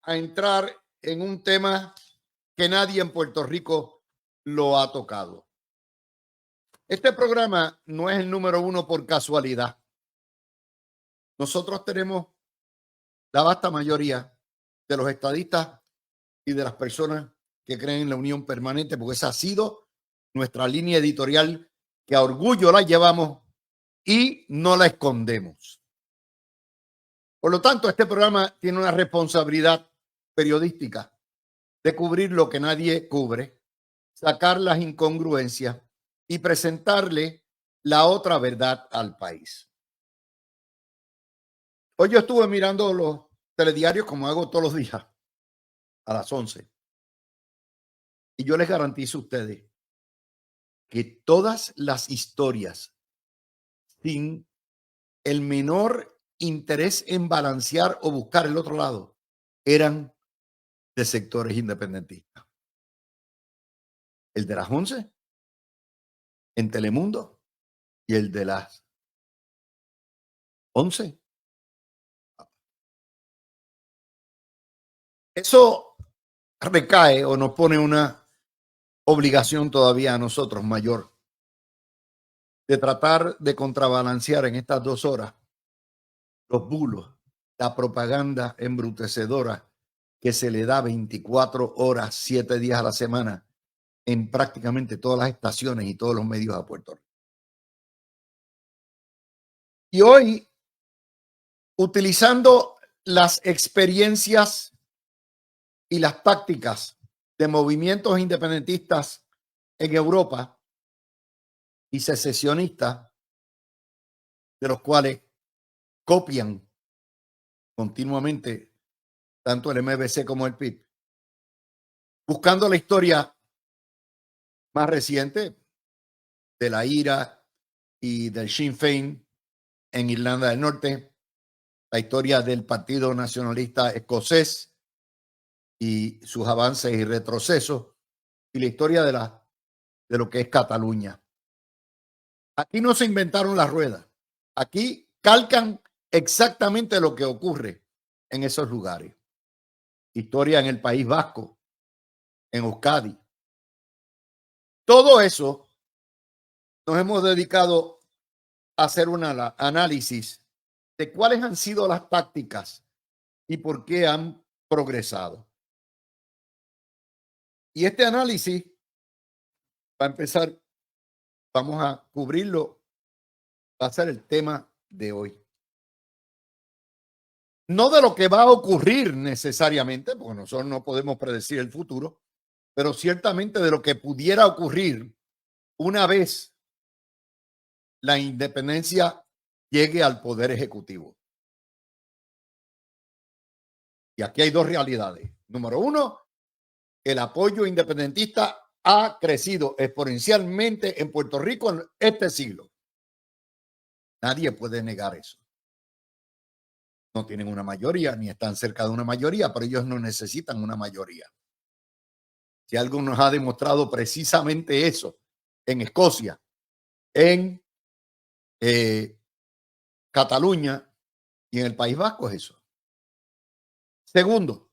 a entrar en un tema que nadie en Puerto Rico lo ha tocado. Este programa no es el número uno por casualidad. Nosotros tenemos la vasta mayoría de los estadistas y de las personas que creen en la unión permanente, porque esa ha sido nuestra línea editorial que a orgullo la llevamos y no la escondemos. Por lo tanto, este programa tiene una responsabilidad periodística de cubrir lo que nadie cubre, sacar las incongruencias y presentarle la otra verdad al país. Hoy yo estuve mirando los telediarios como hago todos los días a las 11. Y yo les garantizo a ustedes que todas las historias, sin el menor interés en balancear o buscar el otro lado, eran de sectores independentistas. El de las 11 en Telemundo y el de las 11. Eso recae o nos pone una obligación todavía a nosotros mayor de tratar de contrabalancear en estas 2 horas los bulos, la propaganda embrutecedora que se le da 24 horas, 7 días a la semana en prácticamente todas las estaciones y todos los medios a Puerto Rico. Y hoy, utilizando las experiencias y las tácticas de movimientos independentistas en Europa y secesionistas, de los cuales copian continuamente tanto el MBC como el PIB, buscando la historia más reciente de la IRA y del Sinn Féin en Irlanda del Norte, la historia del Partido Nacionalista Escocés y sus avances y retrocesos, y la historia de lo que es Cataluña. Aquí no se inventaron las ruedas. Aquí calcan exactamente lo que ocurre en esos lugares. Historia en el País Vasco, en Euskadi. Todo eso nos hemos dedicado a hacer un análisis de cuáles han sido las tácticas y por qué han progresado. Y este análisis, para empezar, vamos a cubrirlo, va a ser el tema de hoy. No de lo que va a ocurrir necesariamente, porque nosotros no podemos predecir el futuro, pero ciertamente de lo que pudiera ocurrir una vez la independencia llegue al poder ejecutivo. Y aquí hay 2 realidades. Número 1, el apoyo independentista ha crecido exponencialmente en Puerto Rico en este siglo. Nadie puede negar eso. No tienen una mayoría, ni están cerca de una mayoría, pero ellos no necesitan una mayoría. Si algo nos ha demostrado precisamente eso en Escocia, en Cataluña y en el País Vasco, es eso. Segundo,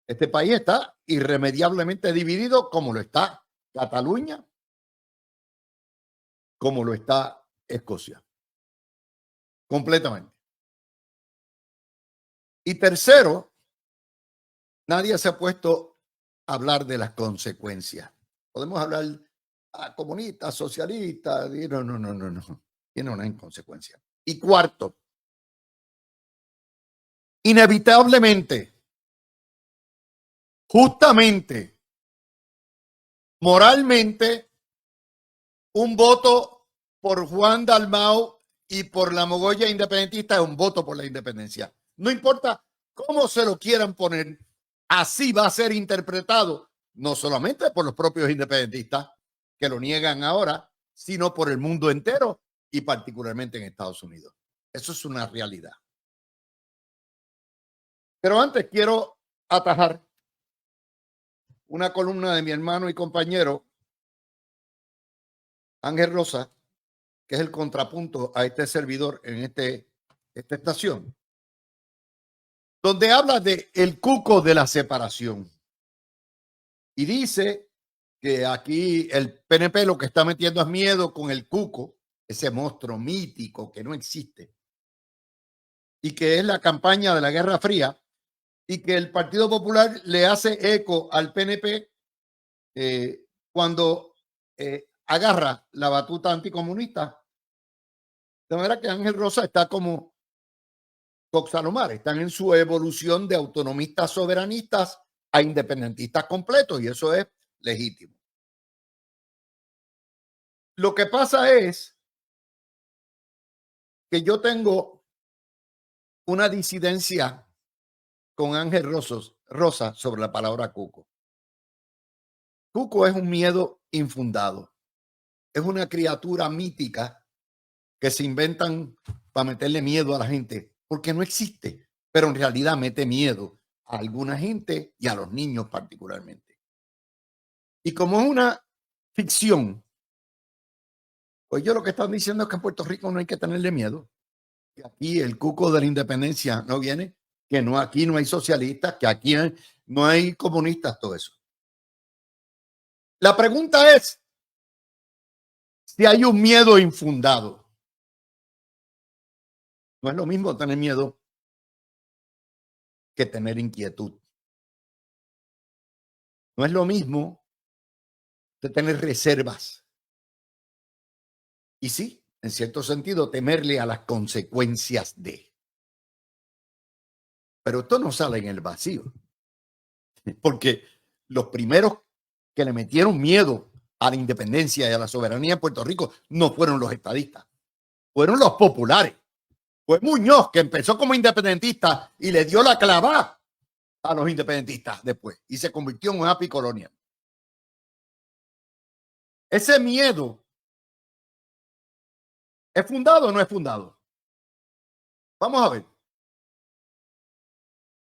este país está irremediablemente dividido, como lo está Cataluña, como lo está Escocia. Completamente. Y tercero, nadie se ha puesto a hablar de las consecuencias. Podemos hablar a comunistas, socialistas, no. Tiene una inconsecuencia. Y cuarto, inevitablemente, justamente, moralmente, un voto por Juan Dalmau y por la mogolla independentista es un voto por la independencia. No importa cómo se lo quieran poner, así va a ser interpretado, no solamente por los propios independentistas que lo niegan ahora, sino por el mundo entero y particularmente en Estados Unidos. Eso es una realidad. Pero antes quiero atajar una columna de mi hermano y compañero Ángel Rosa, que es el contrapunto a este servidor en esta estación. donde habla de el cuco de la separación. Y dice que aquí el PNP lo que está metiendo es miedo con el cuco, ese monstruo mítico que no existe, y que es la campaña de la Guerra Fría, y que el Partido Popular le hace eco al PNP cuando agarra la batuta anticomunista. De manera que Ángel Rosa está como Coxalomar, están en su evolución de autonomistas soberanistas a independentistas completos, y eso es legítimo. Lo que pasa es que yo tengo una disidencia con Ángel Rosa sobre la palabra cuco. Cuco es un miedo infundado, es una criatura mítica que se inventan para meterle miedo a la gente, porque no existe, pero en realidad mete miedo a alguna gente y a los niños particularmente. Y como es una ficción, pues yo lo que están diciendo es que en Puerto Rico no hay que tenerle miedo, que aquí el cuco de la independencia no viene, que no, aquí no hay socialistas, que aquí no hay comunistas, todo eso. La pregunta es si hay un miedo infundado. No es lo mismo tener miedo que tener inquietud. No es lo mismo de tener reservas. Y sí, en cierto sentido, temerle a las consecuencias de. Pero esto no sale en el vacío, porque los primeros que le metieron miedo a la independencia y a la soberanía en Puerto Rico no fueron los estadistas, fueron los populares. Fue Muñoz, que empezó como independentista y le dio la clavada a los independentistas después y se convirtió en un happy colonial. Ese miedo ¿es fundado o no es fundado? Vamos a ver.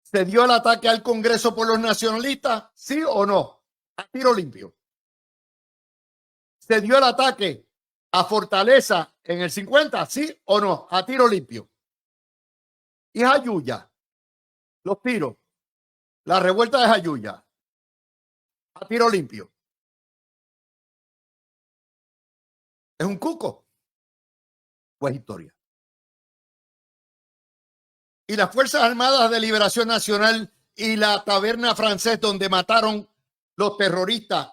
¿Se dio el ataque al Congreso por los nacionalistas? ¿Sí o no? A tiro limpio. ¿Se dio el ataque a Fortaleza en el 50? ¿Sí o no? A tiro limpio. Y Jayuya, los tiros, la revuelta de Jayuya, a tiro limpio. ¿Es un cuco? Pues historia. Y las Fuerzas Armadas de Liberación Nacional y la taberna francés donde mataron los terroristas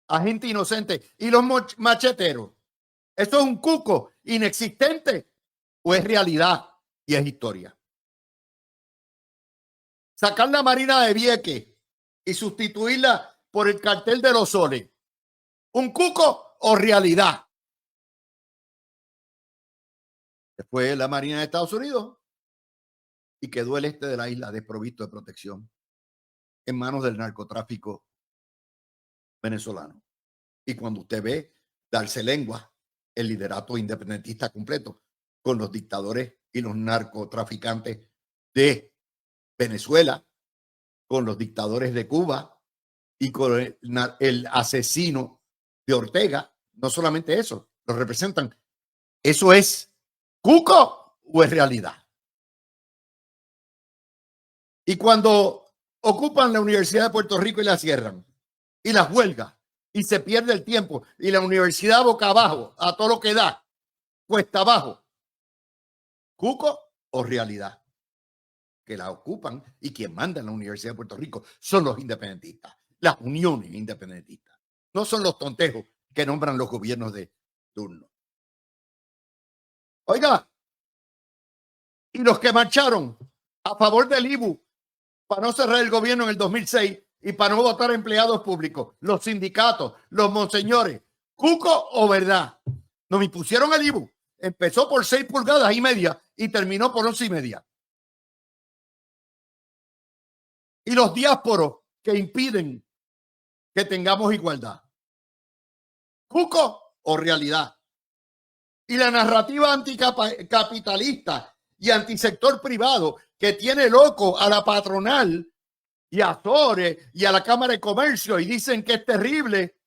a gente inocente y los macheteros. ¿Esto es un cuco inexistente o es realidad y es historia? Sacar la Marina de Vieques y sustituirla por el cartel de los soles, ¿un cuco o realidad? Después la Marina de Estados Unidos y quedó el este de la isla desprovisto de protección en manos del narcotráfico venezolano. Y cuando usted ve darse lengua el liderato independentista completo con los dictadores y los narcotraficantes de Venezuela, con los dictadores de Cuba y con el asesino de Ortega, no solamente eso, lo representan. ¿Eso es cuco o es realidad? Y cuando ocupan la Universidad de Puerto Rico y la cierran, y las huelgas, y se pierde el tiempo, y la universidad boca abajo, a todo lo que da, cuesta abajo, ¿cuco o realidad? Que la ocupan y quien manda en la Universidad de Puerto Rico son los independentistas, las uniones independentistas, no son los tontejos que nombran los gobiernos de turno. Oiga, y los que marcharon a favor del IBU para no cerrar el gobierno en el 2006 y para no votar empleados públicos, los sindicatos, los monseñores, ¿cuco o verdad? Nos impusieron el IBU. Empezó por 6,5 pulgadas y terminó por 11,5. Y los diásporos que impiden que tengamos igualdad. ¿Cuco o realidad? Y la narrativa anticapitalista y antisector privado que tiene loco a la patronal y a Azores y a la Cámara de Comercio y dicen que es terrible,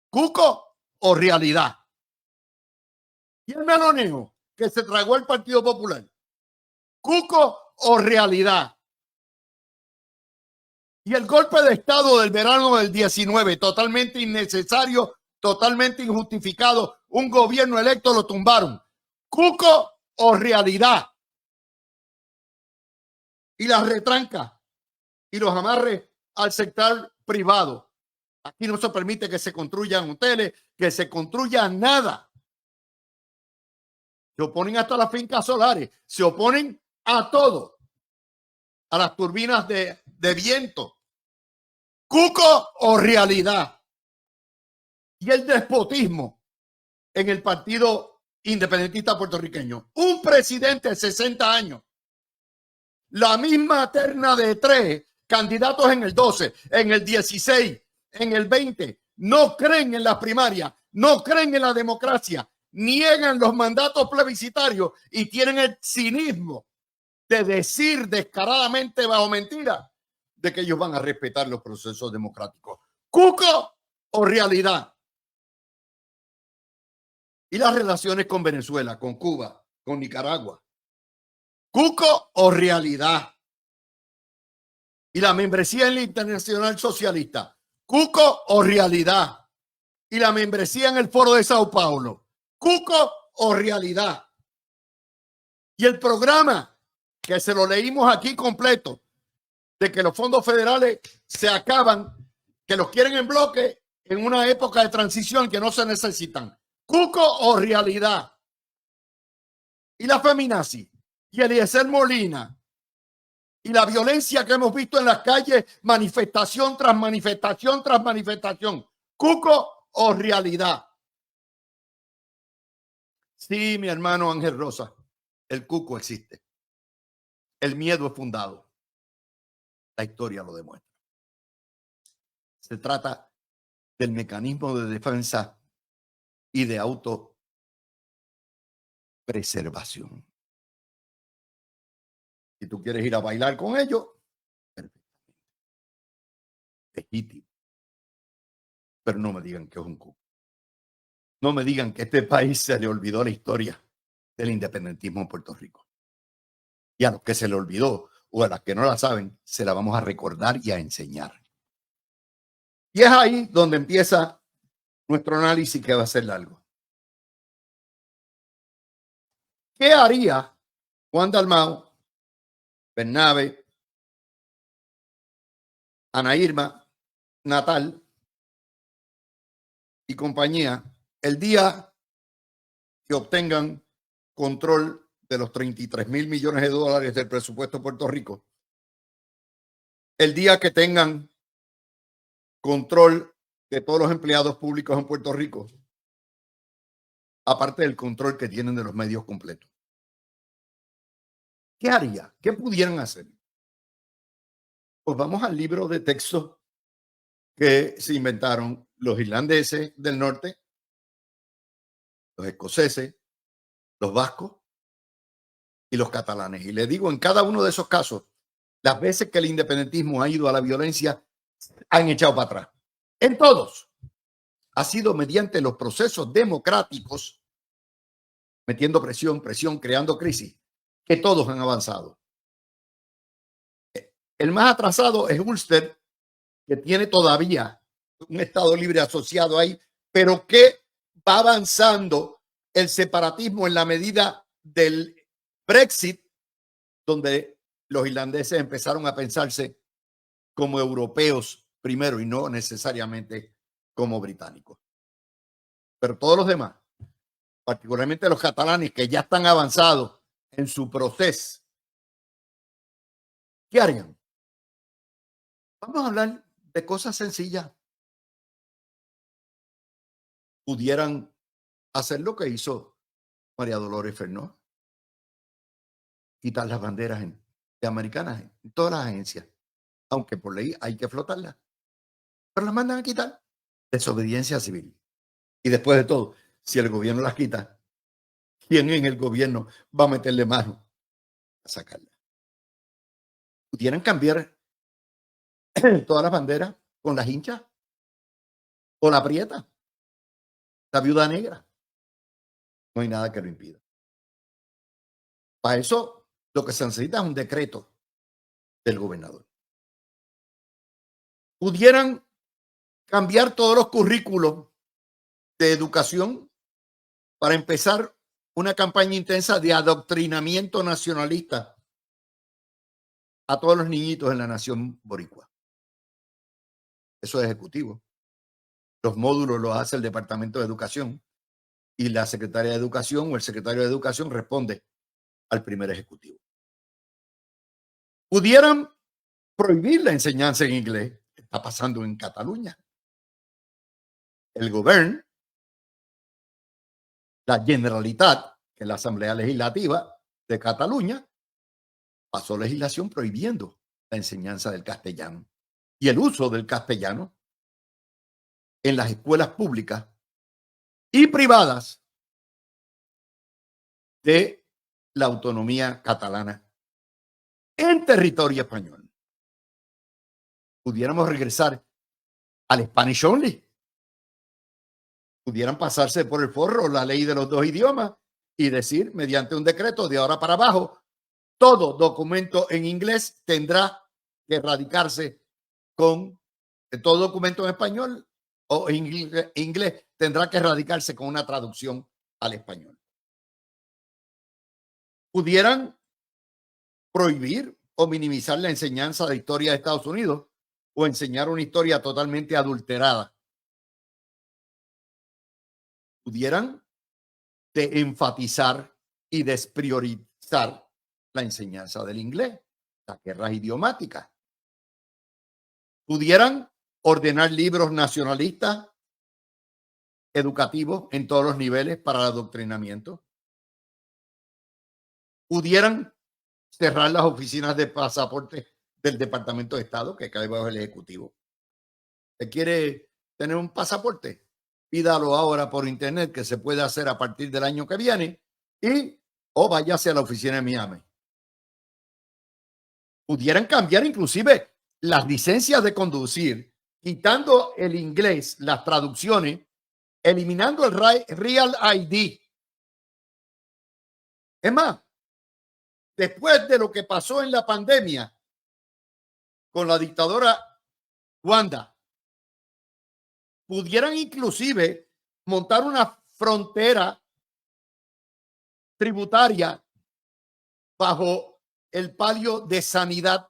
¿cuco o realidad? Y el meloneo que se tragó el Partido Popular, ¿cuco o realidad? Y el golpe de Estado del verano del 19, totalmente innecesario, totalmente injustificado. Un gobierno electo lo tumbaron. ¿Cuco o realidad? Y las retranca y los amarre al sector privado. Aquí no se permite que se construyan hoteles, que se construya nada. Se oponen hasta las fincas solares, se oponen a todo, a las turbinas de viento. ¿Cuco o realidad? Y el despotismo en el Partido Independentista Puertorriqueño. Un presidente de 60 años. La misma terna de 3 candidatos en el 12, en el 16, en el 20. No creen en las primarias, no creen en la democracia, niegan los mandatos plebiscitarios y tienen el cinismo de decir descaradamente bajo mentira de que ellos van a respetar los procesos democráticos. ¿Cuco o realidad? Y las relaciones con Venezuela, con Cuba, con Nicaragua. ¿Cuco o realidad? Y la membresía en la Internacional Socialista. ¿Cuco o realidad? Y la membresía en el Foro de Sao Paulo. ¿Cuco o realidad? Y el programa, que se lo leímos aquí completo, de que los fondos federales se acaban, que los quieren en bloque en una época de transición que no se necesitan. ¿Cuco o realidad? Y la feminazi y Eliezer Molina y la violencia que hemos visto en las calles, manifestación tras manifestación tras manifestación. ¿Cuco o realidad? Sí, mi hermano Ángel Rosa, el cuco existe. El miedo es fundado. La historia lo demuestra. Se trata del mecanismo de defensa y de autopreservación. Si tú quieres ir a bailar con ellos, perfectamente. Legítimo. Pero no me digan que es un cuco. No me digan que a este país se le olvidó la historia del independentismo en Puerto Rico. Y a los que se le olvidó o a las que no la saben, se la vamos a recordar y a enseñar. Y es ahí donde empieza nuestro análisis, que va a ser largo. ¿Qué haría Juan Dalmau, Bernabe, Ana Irma, Natal y compañía el día que obtengan control de los 33,000 millones de dólares del presupuesto de Puerto Rico? El día que tengan control de todos los empleados públicos en Puerto Rico, aparte del control que tienen de los medios completos. ¿Qué haría? ¿Qué pudieran hacer? Pues vamos al libro de texto que se inventaron los irlandeses del norte, los escoceses, los vascos y los catalanes. Y le digo, en cada uno de esos casos, las veces que el independentismo ha ido a la violencia, han echado para atrás. En todos. Ha sido mediante los procesos democráticos, metiendo presión, creando crisis, que todos han avanzado. El más atrasado es Ulster, que tiene todavía un Estado libre asociado ahí, pero que va avanzando el separatismo en la medida del Brexit, donde los irlandeses empezaron a pensarse como europeos primero y no necesariamente como británicos. Pero todos los demás, particularmente los catalanes, que ya están avanzados en su proceso, ¿qué harían? Vamos a hablar de cosas sencillas. Pudieran hacer lo que hizo María Dolores Fernó, quitar las banderas de americanas en todas las agencias, aunque por ley hay que flotarlas, pero las mandan a quitar. Desobediencia civil. Y después de todo, si el gobierno las quita, ¿quién en el gobierno va a meterle mano a sacarlas? Pudieran cambiar todas las banderas con las hinchas o la prieta, la viuda negra. No hay nada que lo impida. Para eso, lo que se necesita es un decreto del gobernador. Pudieran cambiar todos los currículos de educación para empezar una campaña intensa de adoctrinamiento nacionalista a todos los niñitos en la nación boricua. Eso es ejecutivo. Los módulos los hace el Departamento de Educación y la Secretaría de Educación o el Secretario de Educación responde al primer ejecutivo. Pudieran prohibir la enseñanza en inglés. Está pasando en Cataluña. El gobierno, la Generalitat, que es la Asamblea Legislativa de Cataluña, pasó legislación prohibiendo la enseñanza del castellano y el uso del castellano en las escuelas públicas y privadas de la autonomía catalana en territorio español. Pudiéramos regresar al Spanish Only. Pudieran pasarse por el forro la ley de los dos idiomas y decir, mediante un decreto de ahora para abajo, todo documento en inglés tendrá que erradicarse con todo documento en español o en inglés tendrá que erradicarse con una traducción al español. Pudieran prohibir o minimizar la enseñanza de historia de Estados Unidos o enseñar una historia totalmente adulterada. Pudieran de enfatizar y despriorizar la enseñanza del inglés, las guerras idiomáticas. Pudieran ordenar libros nacionalistas educativos en todos los niveles para el adoctrinamiento. Pudieran cerrar las oficinas de pasaporte del Departamento de Estado que cae bajo el Ejecutivo. ¿Usted quiere tener un pasaporte? Pídalo ahora por internet, que se puede hacer a partir del año que viene, y o váyase a la oficina de Miami. Pudieran cambiar inclusive las licencias de conducir, quitando el inglés, las traducciones, eliminando el Real ID. Es más, después de lo que pasó en la pandemia con la dictadora Wanda, pudieran inclusive montar una frontera tributaria bajo el palio de sanidad.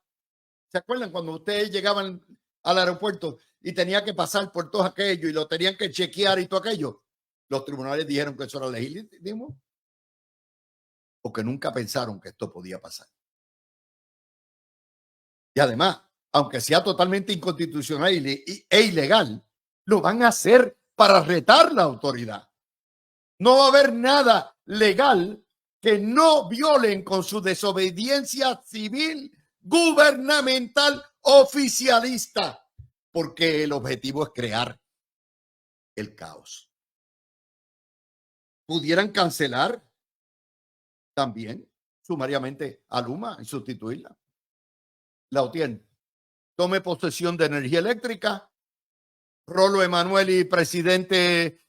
¿Se acuerdan cuando ustedes llegaban al aeropuerto y tenía que pasar por todo aquello y lo tenían que chequear y todo aquello? Los tribunales dijeron que eso era legítimo porque nunca pensaron que esto podía pasar. Y además, aunque sea totalmente inconstitucional e ilegal, lo van a hacer para retar la autoridad. No va a haber nada legal que no violen con su desobediencia civil gubernamental oficialista, porque el objetivo es crear el caos. Pudieran cancelar también sumariamente a Luma y sustituirla. La OTAN tome posesión de energía eléctrica. Rolo Emanueli, presidente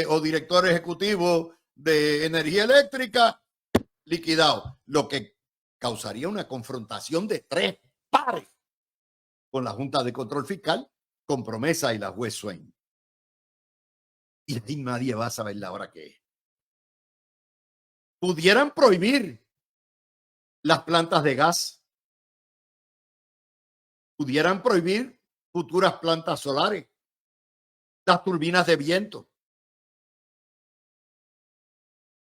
o director ejecutivo de energía eléctrica, liquidado, lo que causaría una confrontación de tres pares con la Junta de Control Fiscal, con Promesa y la juez Swain. Y ahí nadie va a saber la hora que es. Pudieran prohibir las plantas de gas. Pudieran prohibir futuras plantas solares, las turbinas de viento.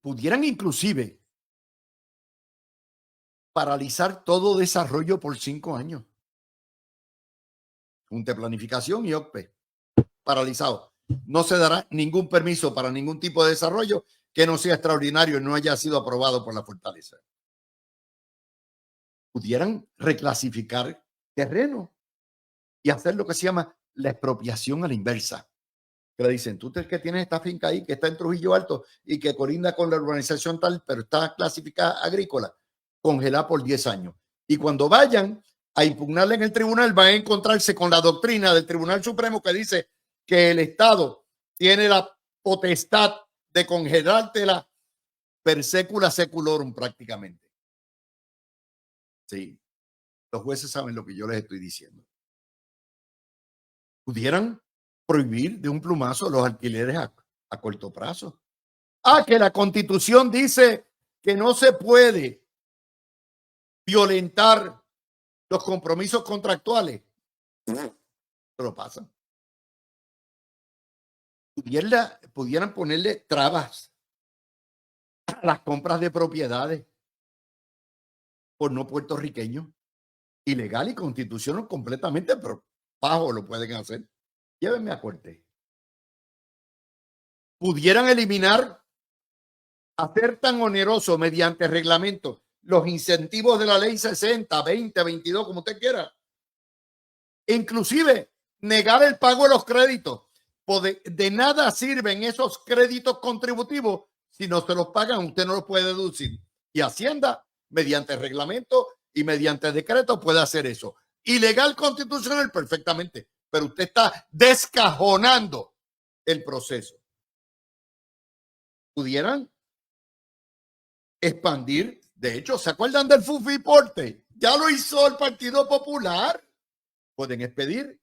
Pudieran inclusive paralizar todo desarrollo por 5 años. Junta de Planificación y OCPE, paralizado. No se dará ningún permiso para ningún tipo de desarrollo que no sea extraordinario y no haya sido aprobado por la fortaleza. Pudieran reclasificar terreno y hacer lo que se llama la expropiación a la inversa. Que le dicen, tú que tienes esta finca ahí que está en Trujillo Alto y que colinda con la urbanización tal, pero está clasificada agrícola, congelada por 10 años. Y cuando vayan a impugnarla en el tribunal, van a encontrarse con la doctrina del Tribunal Supremo que dice que el Estado tiene la potestad de congelártela per secula seculorum prácticamente. Sí, los jueces saben lo que yo les estoy diciendo. Pudieran prohibir de un plumazo los alquileres a corto plazo. Que la Constitución dice que no se puede violentar los compromisos contractuales. Pero pasan. Pudieran ponerle trabas a las compras de propiedades por no puertorriqueños. Ilegal y constitucional completamente, pero bajo lo pueden hacer. Llévenme a corte. Pudieran eliminar, hacer tan oneroso mediante reglamento los incentivos de la ley 60, 20, 22, como usted quiera. Inclusive negar el pago de los créditos. De nada sirven esos créditos contributivos si no se los pagan, usted no los puede deducir. Y Hacienda, mediante reglamento y mediante decreto, puede hacer eso. Ilegal constitucional, perfectamente, pero usted está descajonando el proceso. Pudieran expandir, de hecho, ¿se acuerdan del Fufiporte? Ya lo hizo el Partido Popular. Pueden expedir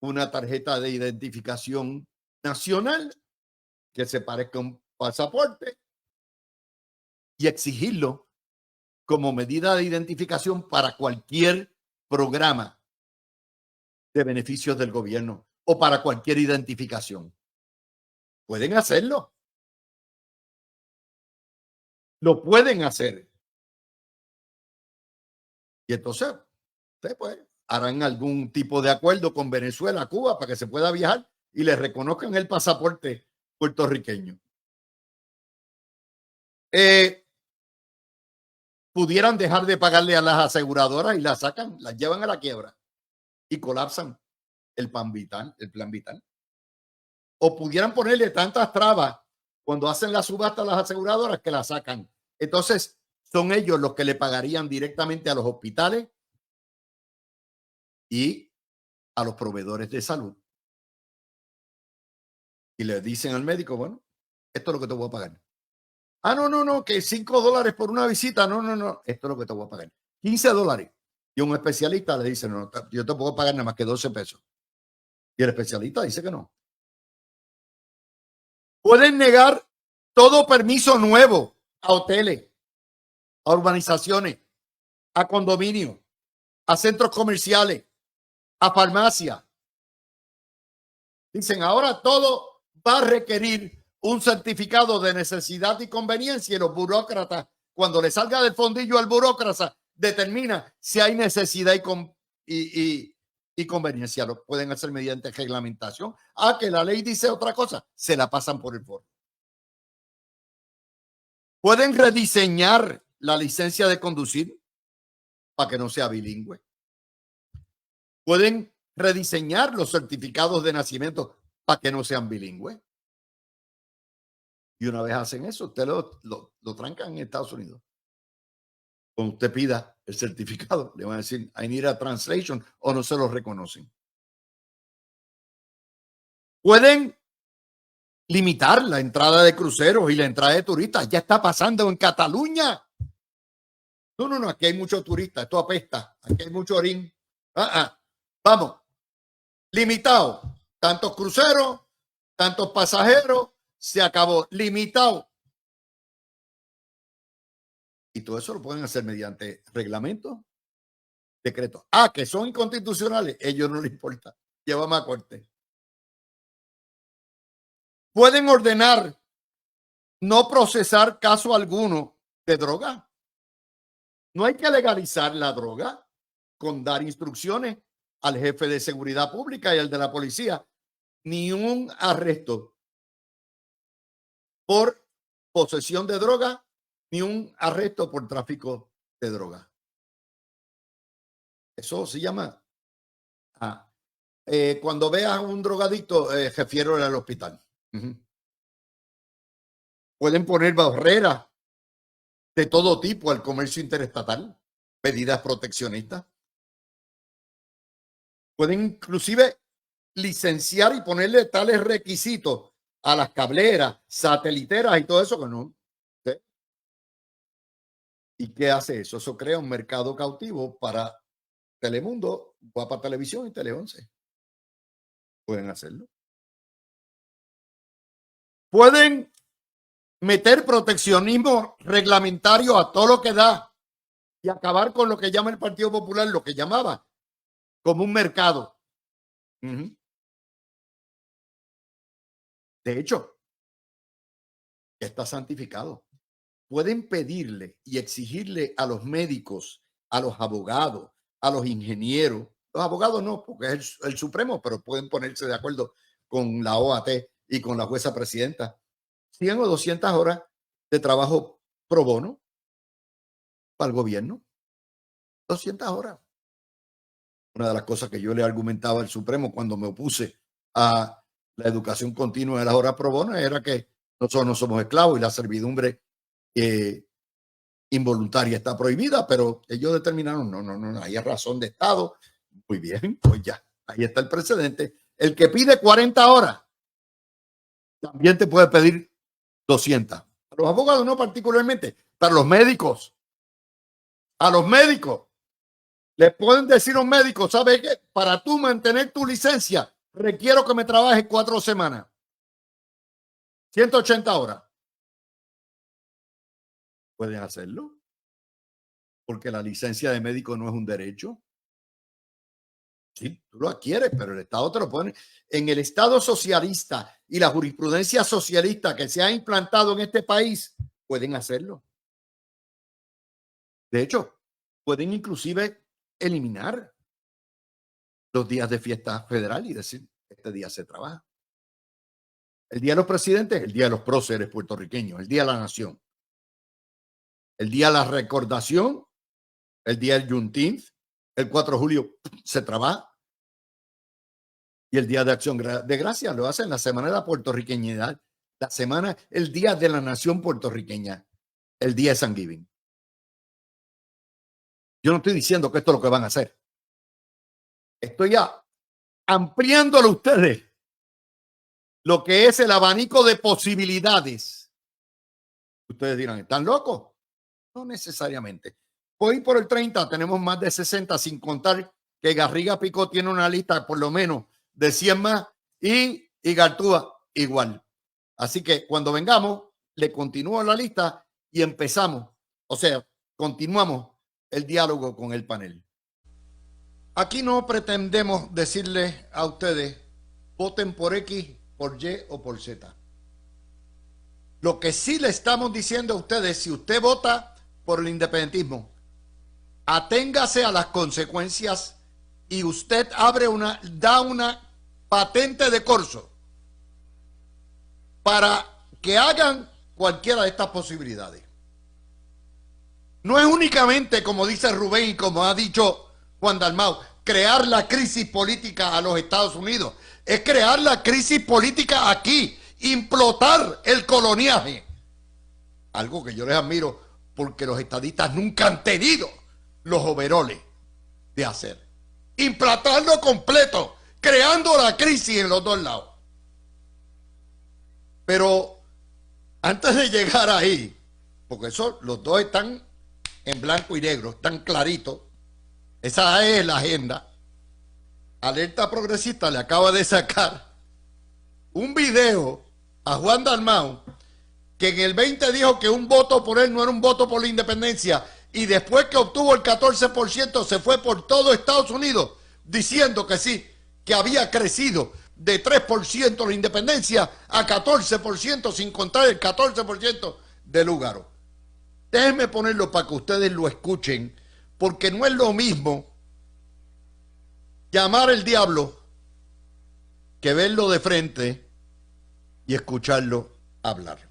una tarjeta de identificación nacional que se parezca a un pasaporte y exigirlo como medida de identificación para cualquier programa de beneficios del gobierno o para cualquier identificación. Pueden hacerlo. Lo pueden hacer. Y entonces, pues, harán algún tipo de acuerdo con Venezuela, Cuba, para que se pueda viajar y les reconozcan el pasaporte puertorriqueño. Pudieran dejar de pagarle a las aseguradoras y las sacan, las llevan a la quiebra y colapsan el plan vital. O pudieran ponerle tantas trabas cuando hacen la subasta a las aseguradoras que la sacan. Entonces, son ellos los que le pagarían directamente a los hospitales y a los proveedores de salud. Y le dicen al médico, bueno, esto es lo que te voy a pagar. No, que $5 por una visita. No, esto es lo que te voy a pagar. $15. Y un especialista le dice, no, yo te puedo pagar nada más que 12 pesos. Y el especialista dice que no. Pueden negar todo permiso nuevo a hoteles, a urbanizaciones, a condominios, a centros comerciales, a farmacias. Dicen, ahora todo va a requerir un certificado de necesidad y conveniencia y los burócratas, cuando le salga del fondillo al burócrata, determina si hay necesidad y conveniencia. Lo pueden hacer mediante reglamentación. Que la ley dice otra cosa, se la pasan por el foro. Pueden rediseñar la licencia de conducir para que no sea bilingüe. Pueden rediseñar los certificados de nacimiento para que no sean bilingües. Y una vez hacen eso, usted lo trancan en Estados Unidos. Cuando usted pida el certificado, le van a decir, I need a translation, o no se lo reconocen. Pueden limitar la entrada de cruceros y la entrada de turistas. Ya está pasando en Cataluña. No, aquí hay muchos turistas, esto apesta, aquí hay mucho orín. Vamos, limitado, tantos cruceros, tantos pasajeros, se acabó, limitado. Y todo eso lo pueden hacer mediante reglamentos, decretos. Que son inconstitucionales, ellos no les importa, llévame a corte. Pueden ordenar no procesar caso alguno de droga. No hay que legalizar la droga con dar instrucciones al jefe de seguridad pública y al de la policía. Ni un arresto por posesión de droga, ni un arresto por tráfico de droga. Eso se llama. Cuando veas a un drogadicto, refiero al hospital. Pueden poner barreras de todo tipo al comercio interestatal, medidas proteccionistas. Pueden inclusive licenciar y ponerle tales requisitos a las cableras, sateliteras y todo eso que no. ¿Sí? ¿Y qué hace eso? Eso crea un mercado cautivo para Telemundo, Guapa Televisión y Tele 11. Pueden hacerlo. Pueden meter proteccionismo reglamentario a todo lo que da y acabar con lo que llama el Partido Popular, lo que llamaba como un mercado. De hecho, está santificado. Pueden pedirle y exigirle a los médicos, a los abogados, a los ingenieros. Los abogados no, porque es el Supremo, pero pueden ponerse de acuerdo con la OAT y con la jueza presidenta. 100 o 200 horas de trabajo pro bono para el gobierno. 200 horas. Una de las cosas que yo le argumentaba al Supremo cuando me opuse a la educación continua de las horas pro bono era que nosotros no somos esclavos y la servidumbre involuntaria está prohibida, pero ellos determinaron, no, hay razón de Estado. Muy bien, pues ya, ahí está el precedente. El que pide 40 horas también te puede pedir 200. A los abogados no particularmente, para los médicos. A los médicos. Le pueden decir a un médico, ¿sabes qué? Para tú mantener tu licencia, requiero que me trabajes 4 semanas. 180 horas. Pueden hacerlo. Porque la licencia de médico no es un derecho. Sí, tú lo adquieres, pero el Estado te lo pone. En el Estado socialista y la jurisprudencia socialista que se ha implantado en este país, pueden hacerlo. De hecho, pueden inclusive eliminar los días de fiesta federal y decir, este día se trabaja. El Día de los Presidentes, el Día de los Próceres puertorriqueños, el Día de la Nación, el Día de la Recordación, el Día del Juneteenth, el 4 de julio se trabaja y el Día de Acción de Gracias lo hacen la Semana de la Puertorriqueñidad, la semana, el Día de la Nación Puertorriqueña, el Día de Thanksgiving. Yo no estoy diciendo que esto es lo que van a hacer. Estoy ya ampliándolo a ustedes lo que es el abanico de posibilidades. Ustedes dirán, ¿están locos? No necesariamente. Hoy por el 30 tenemos más de 60, sin contar que Garriga Picó tiene una lista por lo menos de 100 más y Gartúa igual. Así que cuando vengamos, le continúo la lista y empezamos. O sea, continuamos el diálogo con el panel. Aquí no pretendemos decirles a ustedes, voten por X, por Y o por Z. Lo que sí le estamos diciendo a ustedes, si usted vota por el independentismo, aténgase a las consecuencias y usted da una patente de corso para que hagan cualquiera de estas posibilidades. No es únicamente, como dice Rubén y como ha dicho Juan Dalmau, crear la crisis política a los Estados Unidos. Es crear la crisis política aquí, implotar el coloniaje. Algo que yo les admiro porque los estadistas nunca han tenido los overoles de hacer. Implantarlo completo, creando la crisis en los dos lados. Pero antes de llegar ahí, porque eso, los dos están en blanco y negro, están claritos, esa es la agenda. Alerta Progresista le acaba de sacar un video a Juan Dalmau, que en el 20 dijo que un voto por él no era un voto por la independencia, y después que obtuvo el 14% se fue por todo Estados Unidos diciendo que sí, que había crecido de 3% la independencia a 14%, sin contar el 14% de Lugaro. Déjenme ponerlo para que ustedes lo escuchen, porque no es lo mismo llamar al diablo que verlo de frente y escucharlo hablar.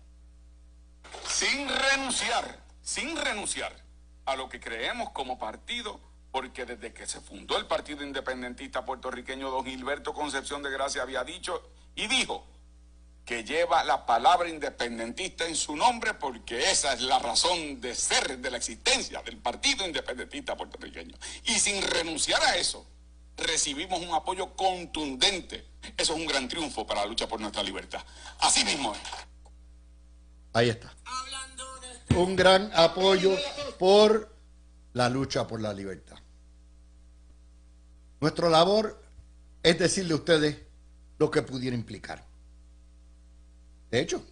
Sin renunciar a lo que creemos como partido, porque desde que se fundó el Partido Independentista Puertorriqueño, don Gilberto Concepción de Gracia había dicho y dijo que lleva la palabra independentista en su nombre, porque esa es la razón de ser, de la existencia del Partido Independentista Puertorriqueño. Y sin renunciar a eso, recibimos un apoyo contundente. Eso es un gran triunfo para la lucha por nuestra libertad. Así mismo es. Ahí está. Un gran apoyo por la lucha por la libertad. Nuestra labor es decirle a ustedes lo que pudiera implicar. De hecho,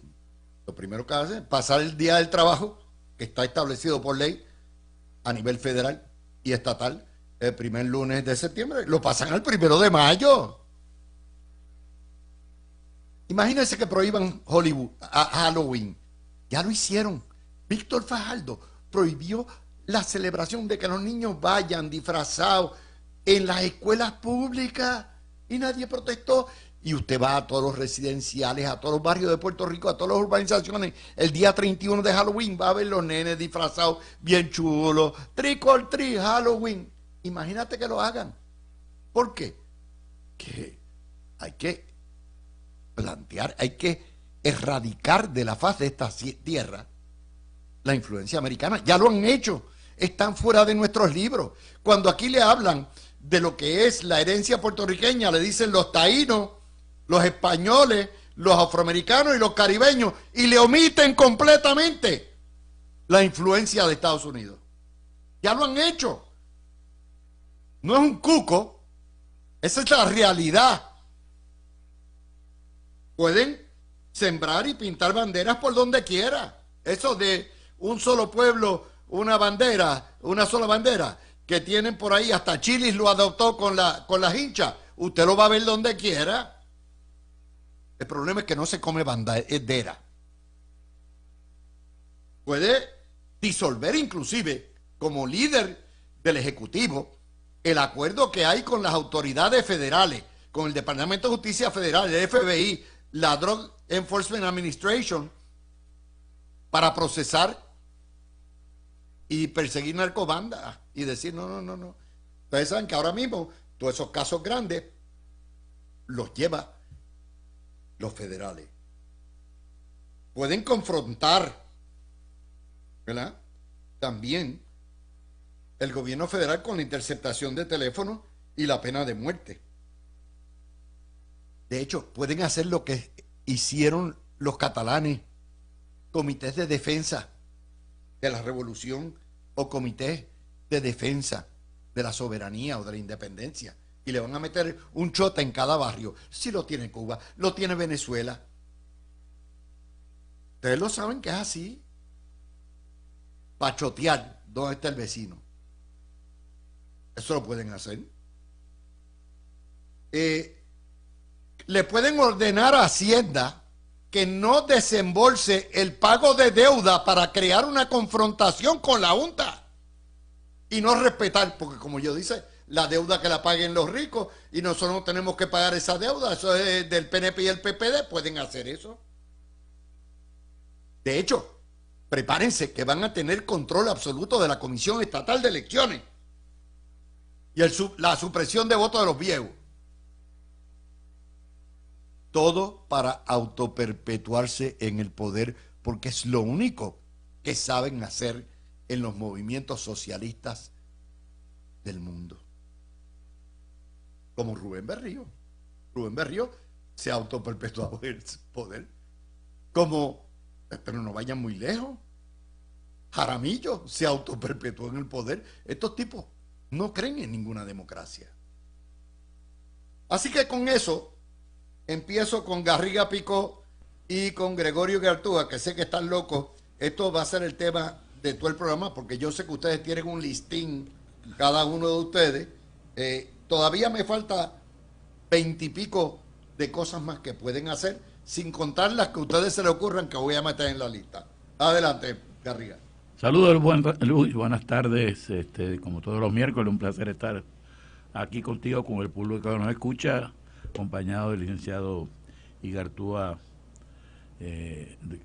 lo primero que hacen es pasar el día del trabajo, que está establecido por ley a nivel federal y estatal, el primer lunes de septiembre, lo pasan al 1 de mayo. Imagínense que prohíban Halloween. Ya lo hicieron. Víctor Fajardo prohibió la celebración de que los niños vayan disfrazados en las escuelas públicas y nadie protestó. Y usted va a todos los residenciales, a todos los barrios de Puerto Rico, a todas las urbanizaciones, el día 31 de Halloween va a ver los nenes disfrazados bien chulos, trick or treat, Halloween. Imagínate que lo hagan. ¿Por qué? Que hay que plantear, hay que erradicar de la faz de esta tierra la influencia americana. Ya lo han hecho, están fuera de nuestros libros. Cuando aquí le hablan de lo que es la herencia puertorriqueña, le dicen los taínos, los españoles, los afroamericanos y los caribeños, y le omiten completamente la influencia de Estados Unidos. Ya lo han hecho. No es un cuco, esa es la realidad. Pueden sembrar y pintar banderas por donde quiera. Eso de un solo pueblo, una bandera, una sola bandera, que tienen por ahí, hasta Chile lo adoptó con las hinchas. Usted lo va a ver donde quiera. El problema es que no se come bandera. Puede disolver inclusive, como líder del Ejecutivo, el acuerdo que hay con las autoridades federales, con el Departamento de Justicia Federal, el FBI, la Drug Enforcement Administration, para procesar y perseguir narcobandas y decir no. Ustedes saben que ahora mismo todos esos casos grandes los lleva los federales. Pueden confrontar, ¿verdad?, también el gobierno federal con la interceptación de teléfonos y la pena de muerte. De hecho, pueden hacer lo que hicieron los catalanes, comités de defensa de la revolución o comités de defensa de la soberanía o de la independencia, y le van a meter un chota en cada barrio. Si lo tiene Cuba, lo tiene Venezuela. Ustedes lo saben que es así. Para chotear dónde está el vecino. Eso lo pueden hacer. Le pueden ordenar a Hacienda que no desembolse el pago de deuda para crear una confrontación con la Junta y no respetar, porque como yo dice, la deuda que la paguen los ricos y nosotros no tenemos que pagar esa deuda, eso es del PNP y el PPD, pueden hacer eso. De hecho, prepárense que van a tener control absoluto de la Comisión Estatal de Elecciones y la supresión de votos de los viejos. Todo para autoperpetuarse en el poder, porque es lo único que saben hacer en los movimientos socialistas del mundo. Como Rubén Berrío. Rubén Berrío se autoperpetuó en el poder. Como, pero no vayan muy lejos, Jaramillo se autoperpetuó en el poder. Estos tipos no creen en ninguna democracia. Así que con eso empiezo con Garriga Picó y con Gregorio Gartúa, que sé que están locos. Esto va a ser el tema de todo el programa, porque yo sé que ustedes tienen un listín, cada uno de ustedes. Todavía me falta 20 y pico de cosas más que pueden hacer, sin contar las que a ustedes se les ocurran que voy a meter en la lista. Adelante, Garriga. Saludos, Luis, buenas tardes. Como todos los miércoles, un placer estar aquí contigo, con el público que nos escucha, acompañado del licenciado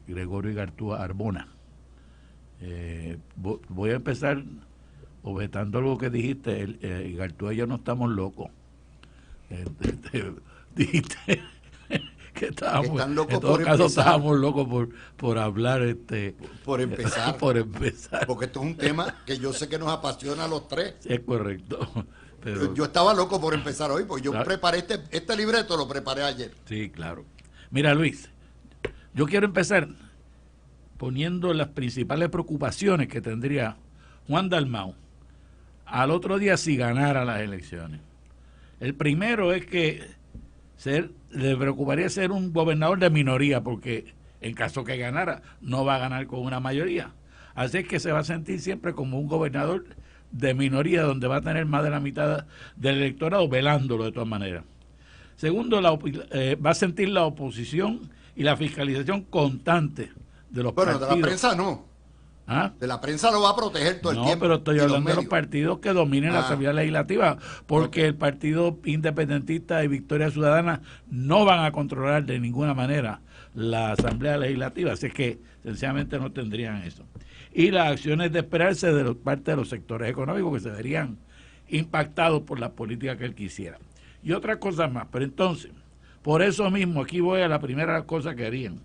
Gregorio Igartúa Arbona. Voy a empezar objetando algo que dijiste. Igartúa y yo no estamos locos. Dijiste que estábamos, en todo caso estábamos locos por hablar, por empezar, por empezar, porque esto es un tema que yo sé que nos apasiona a los tres. Es correcto. Pero yo estaba loco por empezar hoy, porque yo preparé este libreto, lo preparé ayer. Sí, claro. Mira, Luis, yo quiero empezar poniendo las principales preocupaciones que tendría Juan Dalmau al otro día si ganara las elecciones. El primero es que le preocuparía ser un gobernador de minoría, porque en caso que ganara, no va a ganar con una mayoría. Así es que se va a sentir siempre como un gobernador de minoría, donde va a tener más de la mitad del electorado velándolo de todas maneras. Segundo, va a sentir la oposición y la fiscalización constante de los partidos. Bueno, de la prensa no. ¿Ah? De la prensa lo va a proteger todo el tiempo. No, pero estoy hablando de los partidos que dominen la Asamblea Legislativa, porque el Partido Independentista y Victoria Ciudadana no van a controlar de ninguna manera la Asamblea Legislativa, así que sencillamente no tendrían eso. Y las acciones de esperarse de parte de los sectores económicos que se verían impactados por la política que él quisiera. Y otra cosa más, pero entonces, por eso mismo, aquí voy a la primera cosa que harían,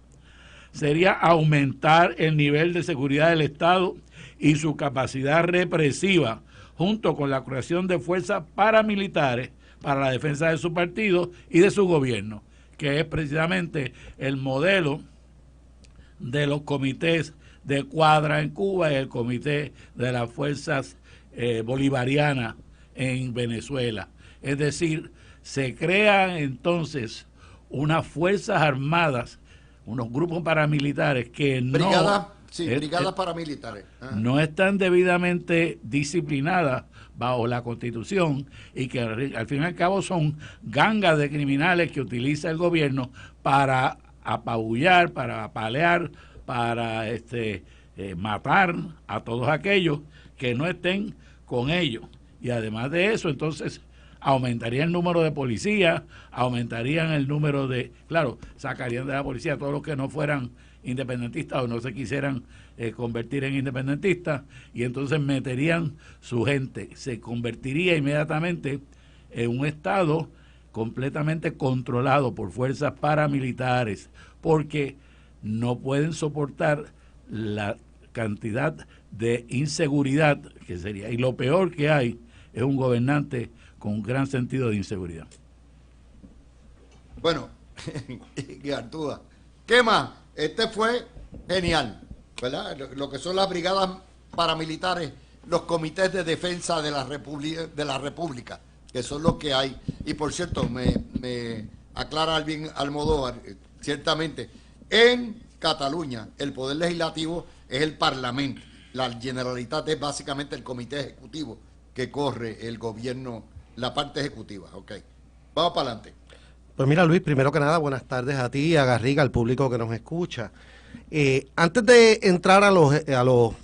sería aumentar el nivel de seguridad del Estado y su capacidad represiva, junto con la creación de fuerzas paramilitares para la defensa de su partido y de su gobierno, que es precisamente el modelo de los comités de cuadra en Cuba y el comité de las fuerzas bolivarianas en Venezuela. Es decir, se crean entonces unas fuerzas armadas, unos grupos paramilitares que brigadas paramilitares. No están debidamente disciplinadas bajo la Constitución y que al fin y al cabo son gangas de criminales que utiliza el gobierno para apabullar, para apalear, para matar a todos aquellos que no estén con ellos. Y además de eso, entonces aumentaría el número de policías, aumentarían el número de, claro, sacarían de la policía a todos los que no fueran independentistas o no se quisieran convertir en independentistas, y entonces meterían su gente. Se convertiría inmediatamente en un Estado completamente controlado por fuerzas paramilitares, porque no pueden soportar la cantidad de inseguridad que sería. Y lo peor que hay es un gobernante con un gran sentido de inseguridad. Bueno, Gartúa, ¿qué más? Este fue genial, ¿verdad? Lo que son las brigadas paramilitares, los comités de defensa de la República, que son los que hay. Y por cierto, me aclara Alvin Almodóvar, ciertamente, en Cataluña el poder legislativo es el Parlamento. La Generalitat es básicamente el comité ejecutivo que corre el gobierno, la parte ejecutiva. Ok, vamos para adelante. Pues mira, Luis, primero que nada, buenas tardes a ti, a Garriga, al público que nos escucha. Antes de entrar a los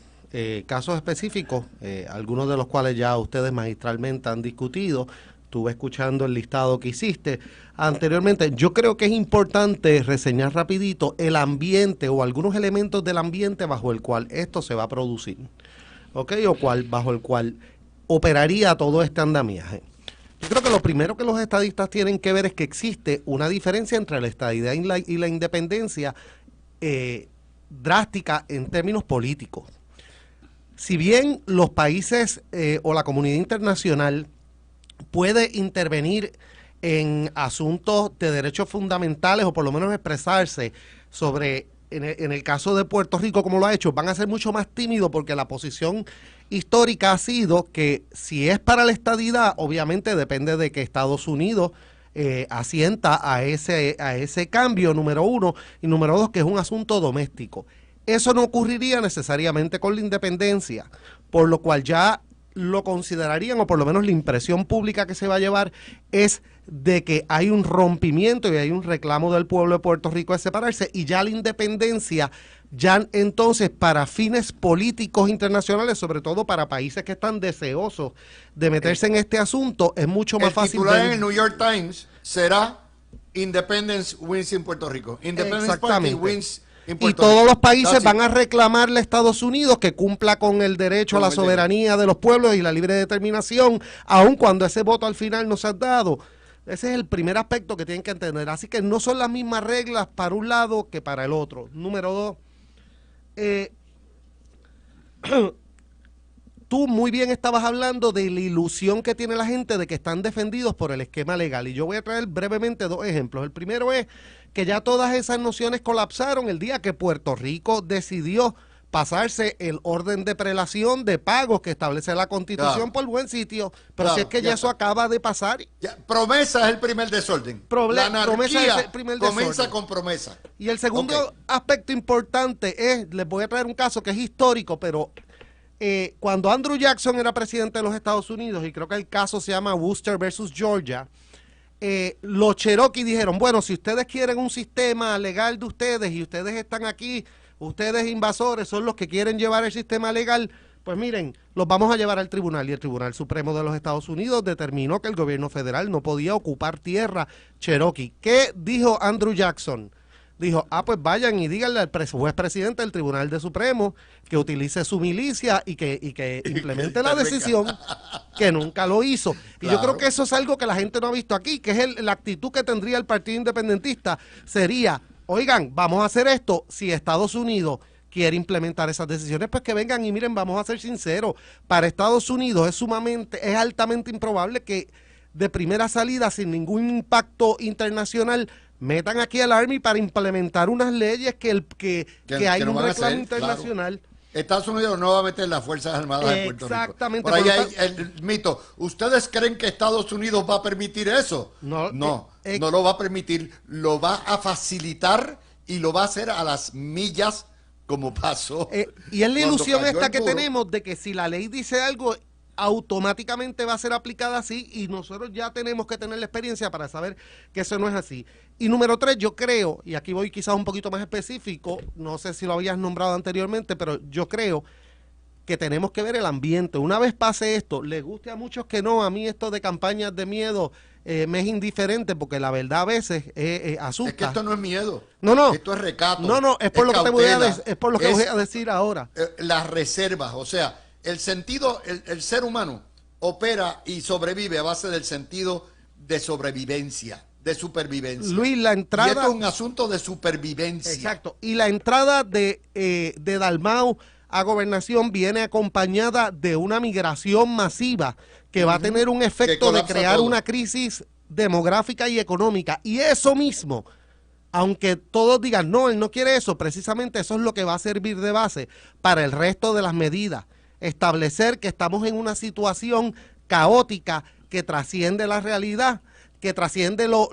casos específicos, algunos de los cuales ya ustedes magistralmente han discutido, estuve escuchando el listado que hiciste anteriormente. Yo creo que es importante reseñar rapidito el ambiente o algunos elementos del ambiente bajo el cual esto se va a producir, ¿ok? Bajo el cual operaría todo este andamiaje. Yo creo que lo primero que los estadistas tienen que ver es que existe una diferencia entre la estadidad y la independencia drástica en términos políticos. Si bien los países o la comunidad internacional puede intervenir en asuntos de derechos fundamentales o por lo menos expresarse sobre, en el caso de Puerto Rico como lo ha hecho, van a ser mucho más tímidos porque la posición histórica ha sido que si es para la estadidad, obviamente depende de que Estados Unidos asienta a ese cambio, número uno, y número dos, que es un asunto doméstico. Eso no ocurriría necesariamente con la independencia, por lo cual ya lo considerarían, o por lo menos la impresión pública que se va a llevar es de que hay un rompimiento y hay un reclamo del pueblo de Puerto Rico de separarse, y ya la independencia, ya entonces para fines políticos internacionales, sobre todo para países que están deseosos de meterse en este asunto, es mucho más fácil. El titular en el New York Times será Independence wins in Puerto Rico. Independence Party wins in Puerto Rico. Y todos los países van a reclamarle a Estados Unidos que cumpla con el derecho a la soberanía de los pueblos y la libre determinación, aun cuando ese voto al final no se ha dado. Ese es el primer aspecto que tienen que entender. Así que no son las mismas reglas para un lado que para el otro. Número dos, tú muy bien estabas hablando de la ilusión que tiene la gente de que están defendidos por el esquema legal. Y yo voy a traer brevemente dos ejemplos. El primero es que ya todas esas nociones colapsaron el día que Puerto Rico decidió pasarse el orden de prelación de pagos que establece la Constitución Claro. por buen sitio, pero Claro, si es que ya eso está. acaba de pasar. Ya, promesa es el primer desorden. La anarquía Promesa es el primer comienza desorden. con promesa. Y el segundo Ok. aspecto importante es, les voy a traer un caso que es histórico, pero cuando Andrew Jackson era presidente de los Estados Unidos, y creo que el caso se llama Worcester versus Georgia, los Cherokee dijeron, bueno, si ustedes quieren un sistema legal de ustedes y ustedes están aquí, ustedes invasores son los que quieren llevar el sistema legal, pues miren, los vamos a llevar al tribunal. Y el Tribunal Supremo de los Estados Unidos determinó que el gobierno federal no podía ocupar tierra Cherokee. ¿Qué dijo Andrew Jackson? Dijo, pues vayan y díganle al juez presidente del Tribunal de Supremo que utilice su milicia y que implemente la decisión, que nunca lo hizo. Y yo Claro. creo que eso es algo que la gente no ha visto aquí, que es la actitud que tendría el Partido Independentista. Sería, oigan, vamos a hacer esto. Si Estados Unidos quiere implementar esas decisiones, pues que vengan y miren, vamos a ser sinceros. Para Estados Unidos es altamente improbable que de primera salida, sin ningún impacto internacional, metan aquí al Army para implementar unas leyes que hay que no un van a reclamo hacer, internacional. claro. Estados Unidos no va a meter las Fuerzas Armadas de Puerto Rico. Exactamente, Por ahí por lo hay el mito. ¿Ustedes creen que Estados Unidos va a permitir eso? No, no lo va a permitir. Lo va a facilitar y lo va a hacer a las millas como pasó. Y es la cuando ilusión cayó esta el que muro. tenemos de que si la ley dice algo, automáticamente va a ser aplicada así, y nosotros ya tenemos que tener la experiencia para saber que eso no es así. Y número 3, yo creo, y aquí voy quizás un poquito más específico, no sé si lo habías nombrado anteriormente, pero yo creo que tenemos que ver el ambiente. Una vez pase esto, les guste a muchos que no, a mí esto de campañas de miedo me es indiferente, porque la verdad a veces asusta. Es que esto no es miedo. No. Esto es recato. No, es por lo que te voy a cautela, es por lo que es, voy a decir ahora. Las reservas, o sea, el sentido, el ser humano opera y sobrevive a base del sentido de sobrevivencia, de supervivencia. Luis, la entrada... Y esto es un asunto de supervivencia. Exacto. Y la entrada de Dalmau a gobernación viene acompañada de una migración masiva que va a tener un efecto de colapsa crear todo. una crisis demográfica y económica. Y eso mismo, aunque todos digan, no, él no quiere eso, precisamente eso es lo que va a servir de base para el resto de las medidas. Establecer que estamos en una situación caótica que trasciende la realidad, que trasciende lo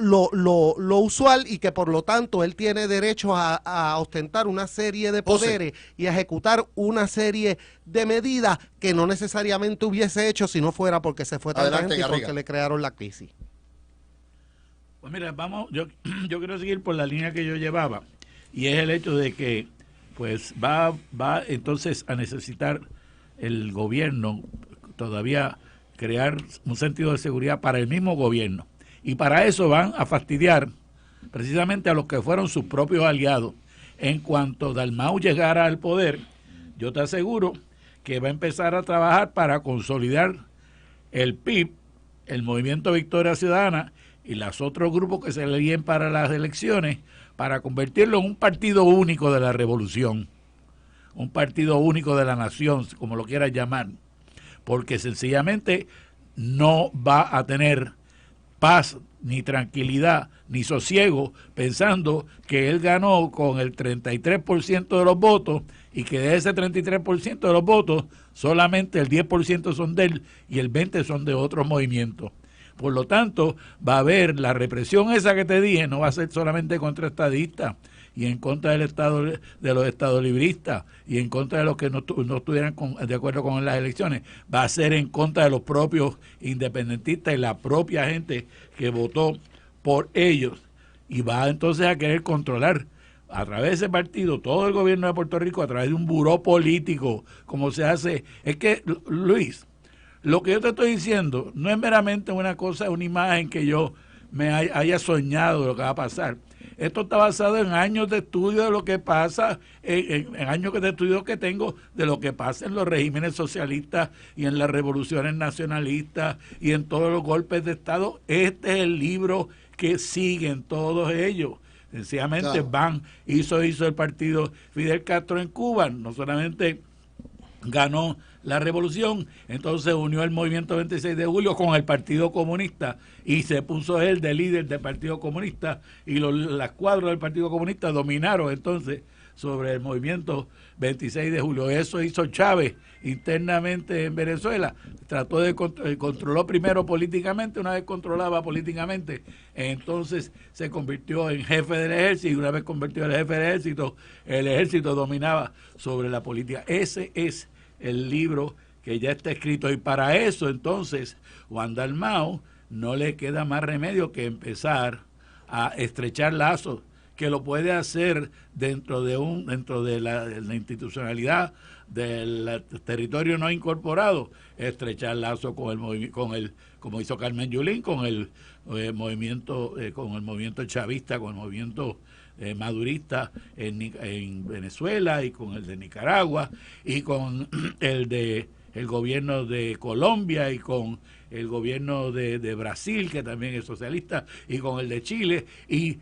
usual, y que por lo tanto él tiene derecho a ostentar una serie de poderes y a ejecutar una serie de medidas que no necesariamente hubiese hecho si no fuera porque se fue tanta Adelante, gente y porque Garriga. le crearon la crisis. Pues mira, vamos, yo quiero seguir por la línea que yo llevaba, y es el hecho de que pues va entonces a necesitar el gobierno todavía crear un sentido de seguridad para el mismo gobierno, y para eso van a fastidiar precisamente a los que fueron sus propios aliados. En cuanto Dalmau llegara al poder, yo te aseguro que va a empezar a trabajar para consolidar el PIB, el Movimiento Victoria Ciudadana y los otros grupos que se elegían para las elecciones, para convertirlo en un partido único de la revolución, un partido único de la nación, como lo quieras llamar, porque sencillamente no va a tener paz, ni tranquilidad, ni sosiego, pensando que él ganó con el 33% de los votos, y que de ese 33% de los votos, solamente el 10% son de él y el 20% son de otros movimientos. Por lo tanto, va a haber la represión esa que te dije, no va a ser solamente contra estadistas y en contra del Estado, de los estadolibristas, y en contra de los que no estuvieran de acuerdo con las elecciones, va a ser en contra de los propios independentistas y la propia gente que votó por ellos, y va entonces a querer controlar a través de ese partido todo el gobierno de Puerto Rico, a través de un buró político, como se hace. Es que, Luis, lo que yo te estoy diciendo no es meramente una cosa, una imagen que yo me haya soñado de lo que va a pasar. Esto está basado en años de estudio de lo que pasa, en años de estudio que tengo de lo que pasa en los regímenes socialistas y en las revoluciones nacionalistas y en todos los golpes de Estado. Este es el libro que siguen todos ellos. Sencillamente Claro. hizo el partido Fidel Castro en Cuba, no solamente ganó la revolución, entonces unió el movimiento 26 de julio con el Partido Comunista y se puso él de líder del Partido Comunista, y las cuadras del Partido Comunista dominaron entonces sobre el movimiento 26 de julio. Eso hizo Chávez internamente en Venezuela. Trató de controló primero políticamente, una vez controlaba políticamente, entonces se convirtió en jefe del ejército, y una vez convertido en jefe del ejército, el ejército dominaba sobre la política. Ese es el libro que ya está escrito, y para eso entonces Juan Dalmau no le queda más remedio que empezar a estrechar lazos, que lo puede hacer dentro de la institucionalidad del territorio no incorporado, estrechar lazos como hizo Carmen Yulín, con el movimiento chavista, con el movimiento madurista en Venezuela, y con el de Nicaragua, y con el gobierno de Colombia, y con el gobierno de Brasil, que también es socialista, y con el de Chile, y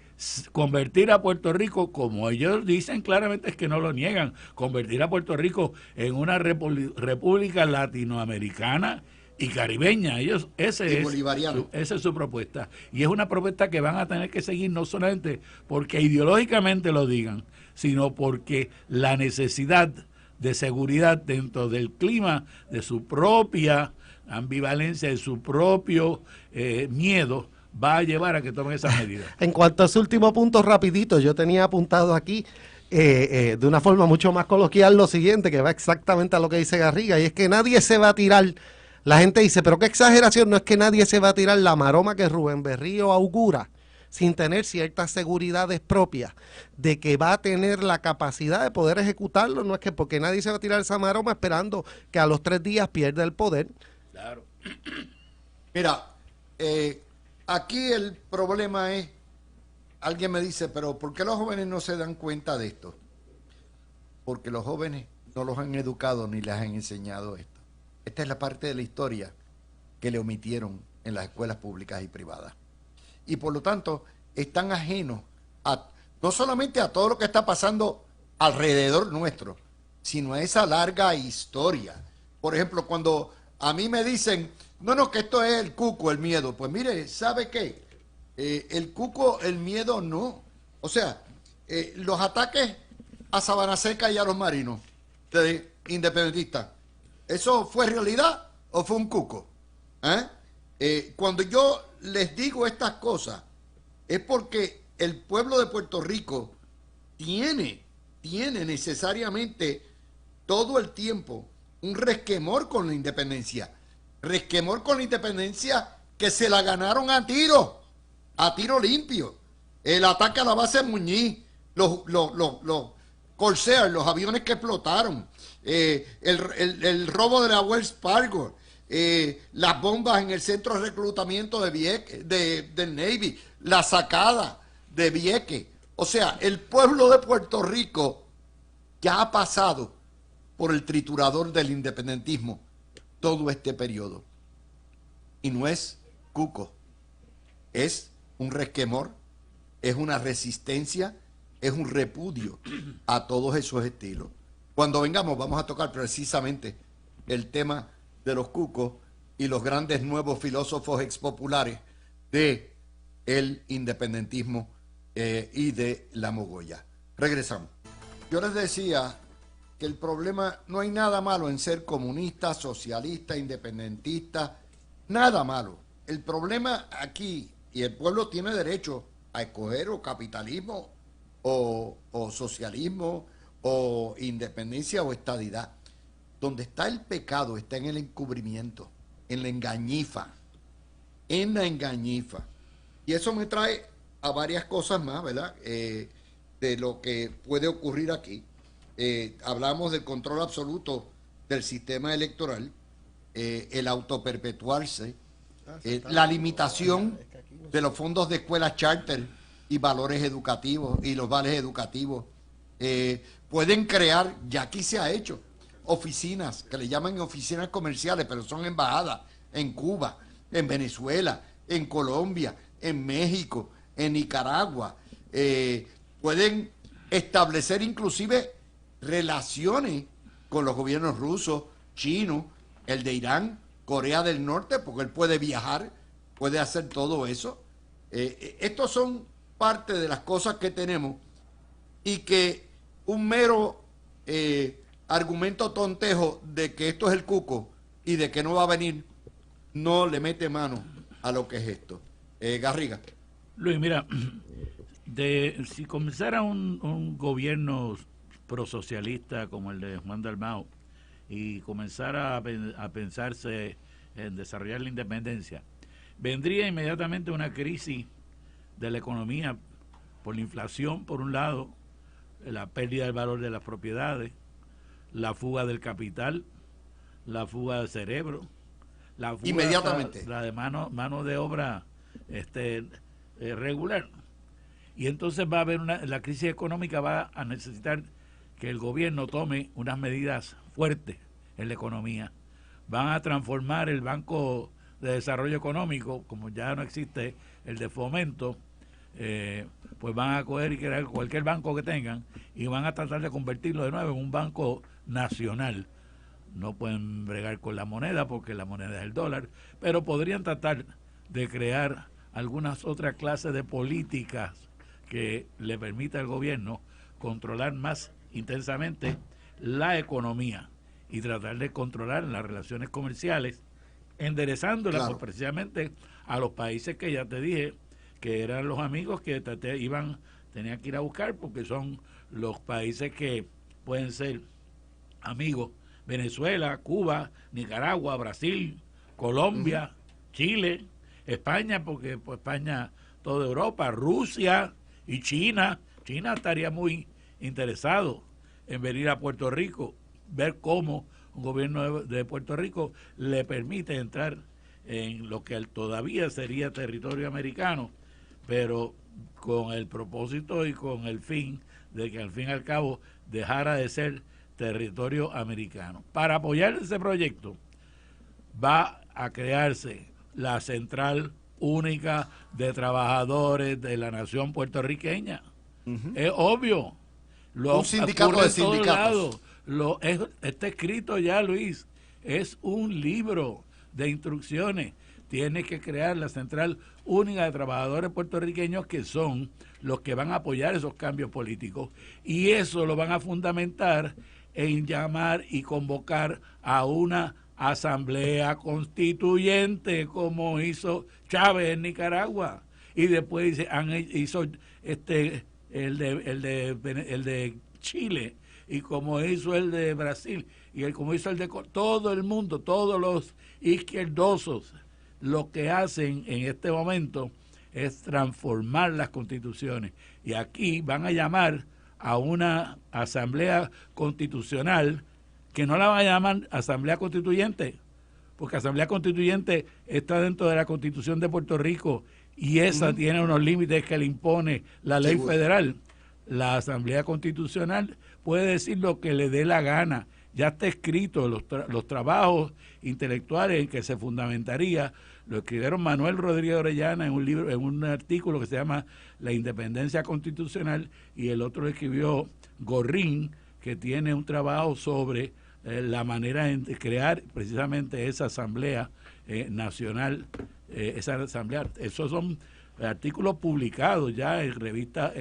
convertir a Puerto Rico, como ellos dicen claramente, es que no lo niegan, convertir a Puerto Rico en una república latinoamericana y caribeña. Esa es su propuesta, y es una propuesta que van a tener que seguir, no solamente porque ideológicamente lo digan, sino porque la necesidad de seguridad dentro del clima de su propia ambivalencia, de su propio miedo, va a llevar a que tomen esas medidas. En cuanto a ese último punto, rapidito, yo tenía apuntado aquí de una forma mucho más coloquial lo siguiente, que va exactamente a lo que dice Garriga, y es que nadie se va a tirar. La gente dice, pero qué exageración, no es que nadie se va a tirar la maroma que Rubén Berrío augura, sin tener ciertas seguridades propias de que va a tener la capacidad de poder ejecutarlo. No es que porque nadie se va a tirar esa maroma esperando que a los 3 días pierda el poder. Claro. Mira, aquí el problema es, alguien me dice, pero ¿por qué los jóvenes no se dan cuenta de esto? Porque los jóvenes no los han educado ni les han enseñado esto. Esta es la parte de la historia que le omitieron en las escuelas públicas y privadas. Y por lo tanto, están ajenos no solamente a todo lo que está pasando alrededor nuestro, sino a esa larga historia. Por ejemplo, cuando a mí me dicen, no, que esto es el cuco, el miedo. Pues mire, ¿sabe qué? El cuco, el miedo no. O sea, los ataques a Sabana Seca y a los marinos de independentistas, ¿eso fue realidad o fue un cuco? Cuando yo les digo estas cosas, es porque el pueblo de Puerto Rico tiene necesariamente todo el tiempo un resquemor con la independencia. Resquemor con la independencia que se la ganaron a tiro limpio. El ataque a la base de Muñiz, los Corsair, los aviones que explotaron, el robo de la Wells Fargo, las bombas en el centro de reclutamiento de Vieques, del Navy, la sacada de Vieques. O sea, el pueblo de Puerto Rico ya ha pasado por el triturador del independentismo todo este periodo. Y no es cuco, es un resquemor, es una resistencia, es un repudio a todos esos estilos. Cuando vengamos vamos a tocar precisamente el tema de los cucos y los grandes nuevos filósofos expopulares de el independentismo y de la mogolla. Regresamos. Yo les decía que el problema, no hay nada malo en ser comunista, socialista, independentista, nada malo. El problema aquí, y el pueblo tiene derecho a escoger o capitalismo o socialismo o independencia o estadidad. Donde está el pecado está en el encubrimiento, en la engañifa, Y eso me trae a varias cosas más, ¿verdad? De lo que puede ocurrir aquí. Hablamos del control absoluto del sistema electoral, el autoperpetuarse, la limitación de los fondos de escuelas charter y valores educativos y los vales educativos. Pueden crear, ya aquí se ha hecho, oficinas, que le llaman oficinas comerciales, pero son embajadas en Cuba, en Venezuela, en Colombia, en México, en Nicaragua. Pueden establecer inclusive relaciones con los gobiernos rusos, chinos, el de Irán, Corea del Norte, porque él puede viajar, puede hacer todo eso. Estos son parte de las cosas que tenemos y que un mero argumento tontejo de que esto es el cuco y de que no va a venir, no le mete mano a lo que es esto. Garriga. Luis, mira, si comenzara un gobierno prosocialista como el de Juan Dalmau y comenzara a pensarse en desarrollar la independencia, vendría inmediatamente una crisis de la economía por la inflación, por un lado, la pérdida del valor de las propiedades, la fuga del capital, la fuga del cerebro, la fuga inmediatamente, la de mano de obra regular. Y entonces va a haber la crisis económica va a necesitar que el gobierno tome unas medidas fuertes en la economía. Van a transformar el Banco de Desarrollo Económico, como ya no existe el de Fomento, pues van a coger y crear cualquier banco que tengan y van a tratar de convertirlo de nuevo en un banco nacional. No pueden bregar con la moneda porque la moneda es el dólar, pero podrían tratar de crear algunas otras clases de políticas que le permita al gobierno controlar más intensamente la economía y tratar de controlar las relaciones comerciales, enderezándolas, claro, pues, precisamente a los países que ya te dije que eran los amigos que tenían que ir a buscar, porque son los países que pueden ser amigos: Venezuela, Cuba, Nicaragua, Brasil, Colombia, Chile, España, porque pues, España, toda Europa, Rusia y China. China estaría muy interesado en venir a Puerto Rico, ver cómo un gobierno de Puerto Rico le permite entrar en lo que todavía sería territorio americano, pero con el propósito y con el fin de que al fin y al cabo dejara de ser territorio americano. Para apoyar ese proyecto va a crearse la Central Única de Trabajadores de la Nación Puertorriqueña. Es obvio. Un sindicato de sindicatos. Está escrito ya, Luis. Es un libro de instrucciones. Tiene que crear la Central Única de Trabajadores Puertorriqueños, que son los que van a apoyar esos cambios políticos, y eso lo van a fundamentar en llamar y convocar a una asamblea constituyente, como hizo Chávez en Nicaragua, y después hizo el de Chile, y como hizo el de Brasil, y como hizo el de todo el mundo, todos los izquierdosos. Lo que hacen en este momento es transformar las constituciones, y aquí van a llamar a una asamblea constitucional, que no la van a llamar asamblea constituyente, porque asamblea constituyente está dentro de la Constitución de Puerto Rico, y esa tiene unos límites que le impone la ley federal. La asamblea constitucional puede decir lo que le dé la gana. Ya está escrito, los trabajos intelectuales en que se fundamentaría lo escribieron Manuel Rodríguez Orellana en un libro, en un artículo que se llama La Independencia Constitucional, y el otro lo escribió Gorrín, que tiene un trabajo sobre la manera de crear precisamente esa asamblea nacional, esa asamblea. Esos son artículos publicados ya en revista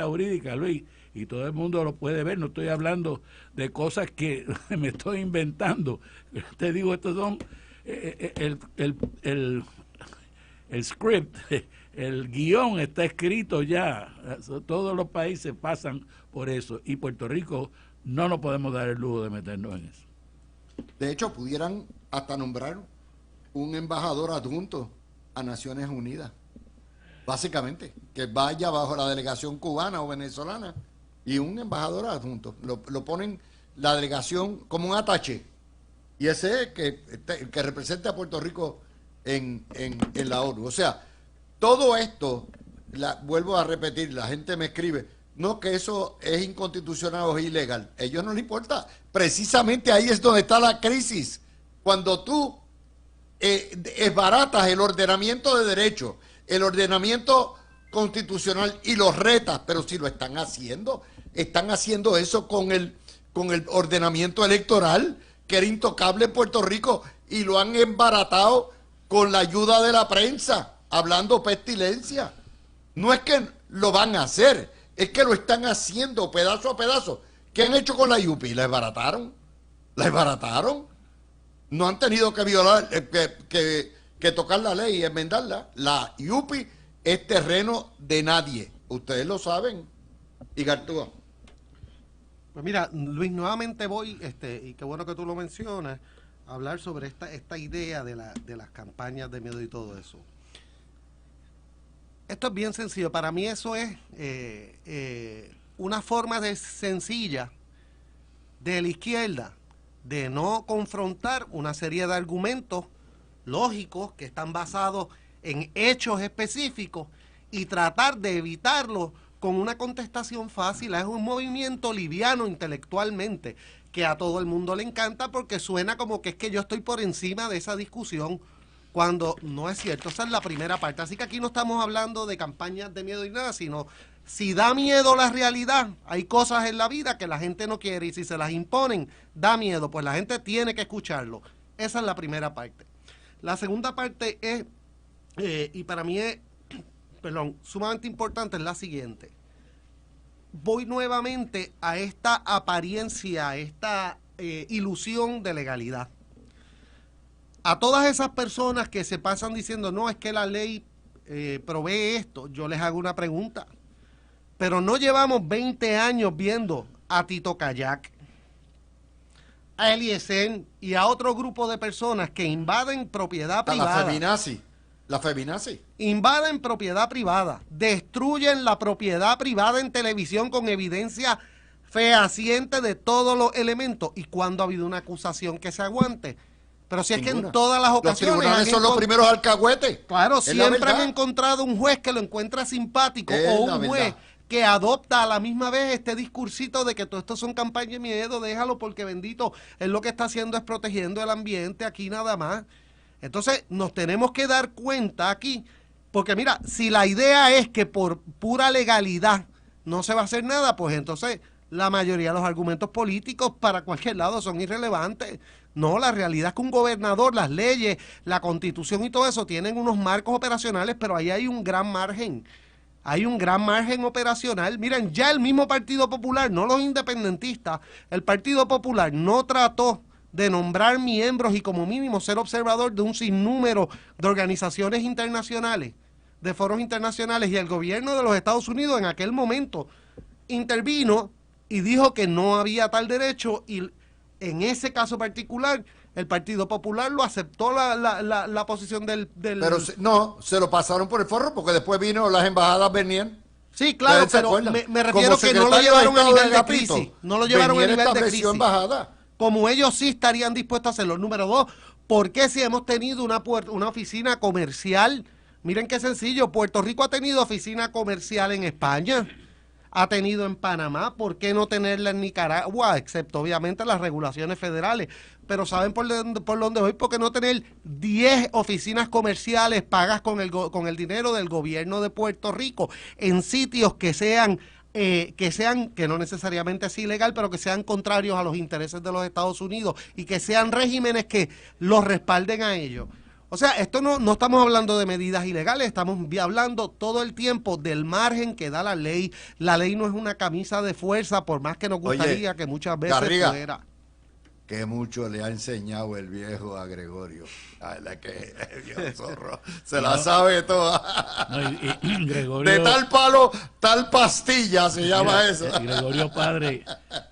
jurídica, Luis, y todo el mundo lo puede ver. No estoy hablando de cosas que me estoy inventando. Te digo, estos son el script, el guión está escrito ya. Todos los países pasan por eso, y Puerto Rico no nos podemos dar el lujo de meternos en eso. De hecho, pudieran hasta nombrar un embajador adjunto a Naciones Unidas, básicamente, que vaya bajo la delegación cubana o venezolana, y un embajador adjunto. Lo ponen la delegación como un ataché, y ese que represente a Puerto Rico en la ONU. O sea, todo esto, vuelvo a repetir, la gente me escribe, no, que eso es inconstitucional o es ilegal. A ellos no les importa. Precisamente ahí es donde está la crisis. Cuando tú esbaratas el ordenamiento de derecho, el ordenamiento constitucional, y los retas, pero si lo están haciendo eso con el ordenamiento electoral, que era intocable en Puerto Rico, y lo han embaratado con la ayuda de la prensa, hablando pestilencia. No es que lo van a hacer, es que lo están haciendo pedazo a pedazo. ¿Qué han hecho con la IUPI? ¿La desbarataron? ¿La desbarataron? No han tenido que violar, que tocar la ley y enmendarla. La IUPI es terreno de nadie. Ustedes lo saben. Y Gartúa. Pues mira, Luis, nuevamente voy, y qué bueno que tú lo mencionas, a hablar sobre esta idea de las campañas de miedo y todo eso. Esto es bien sencillo. Para mí eso es una forma sencilla de la izquierda de no confrontar una serie de argumentos lógicos que están basados en hechos específicos y tratar de evitarlo con una contestación fácil. Es un movimiento liviano intelectualmente que a todo el mundo le encanta porque suena como que es que yo estoy por encima de esa discusión, cuando no es cierto. Esa es la primera parte. Así que aquí no estamos hablando de campañas de miedo y nada, sino si da miedo la realidad. Hay cosas en la vida que la gente no quiere y si se las imponen, da miedo. Pues la gente tiene que escucharlo. Esa es la primera parte. La segunda parte es, y para mí es, sumamente importante, es la siguiente. Voy nuevamente a esta apariencia, a esta ilusión de legalidad. A todas esas personas que se pasan diciendo, no, es que la ley provee esto, yo les hago una pregunta. Pero no llevamos 20 años viendo a Tito Kayak, a Eliezer y a otro grupo de personas que invaden propiedad privada. La feminazi. Invaden propiedad privada, destruyen la propiedad privada en televisión con evidencia fehaciente de todos los elementos. ¿Y cuándo ha habido una acusación que se aguante? Pero si Ninguna. Es que en todas las ocasiones... Los tribunales son los primeros alcahuetes. Claro, siempre han encontrado un juez que lo encuentra simpático o un juez que adopta a la misma vez este discursito de que todo esto son campañas de miedo, déjalo porque bendito, él lo que está haciendo es protegiendo el ambiente aquí nada más. Entonces nos tenemos que dar cuenta aquí, porque mira, si la idea es que por pura legalidad no se va a hacer nada, pues entonces la mayoría de los argumentos políticos para cualquier lado son irrelevantes. No, la realidad es que un gobernador, las leyes, la constitución y todo eso tienen unos marcos operacionales, pero ahí hay un gran margen. Hay un gran margen operacional. Miren, ya el mismo Partido Popular, no los independentistas, el Partido Popular no trató de nombrar miembros y como mínimo ser observador de un sinnúmero de organizaciones internacionales, de foros internacionales, y el gobierno de los Estados Unidos en aquel momento intervino y dijo que no había tal derecho, y en ese caso particular el Partido Popular lo aceptó la posición del... Pero no, se lo pasaron por el forro porque después vino, las embajadas venían. Sí, claro, pero me refiero que no lo llevaron a nivel de crisis. No lo llevaron a nivel de crisis. Embajada. Como ellos sí estarían dispuestos a hacerlo. Número 2, ¿por qué si hemos tenido una oficina comercial? Miren qué sencillo, Puerto Rico ha tenido oficina comercial en España, ha tenido en Panamá, ¿por qué no tenerla en Nicaragua? Excepto obviamente las regulaciones federales. Pero ¿saben por dónde voy? ¿Por qué no tener 10 oficinas comerciales pagas con el dinero del gobierno de Puerto Rico en sitios que no necesariamente es ilegal, pero que sean contrarios a los intereses de los Estados Unidos y que sean regímenes que los respalden a ellos? O sea, esto no estamos hablando de medidas ilegales, estamos hablando todo el tiempo del margen que da la ley. La ley no es una camisa de fuerza, por más que nos gustaría que muchas veces fuera. Que mucho le ha enseñado el viejo a Gregorio. Que el viejo zorro se la sabe toda. Gregorio, de tal palo, tal pastilla se llama eso. Gregorio Padre.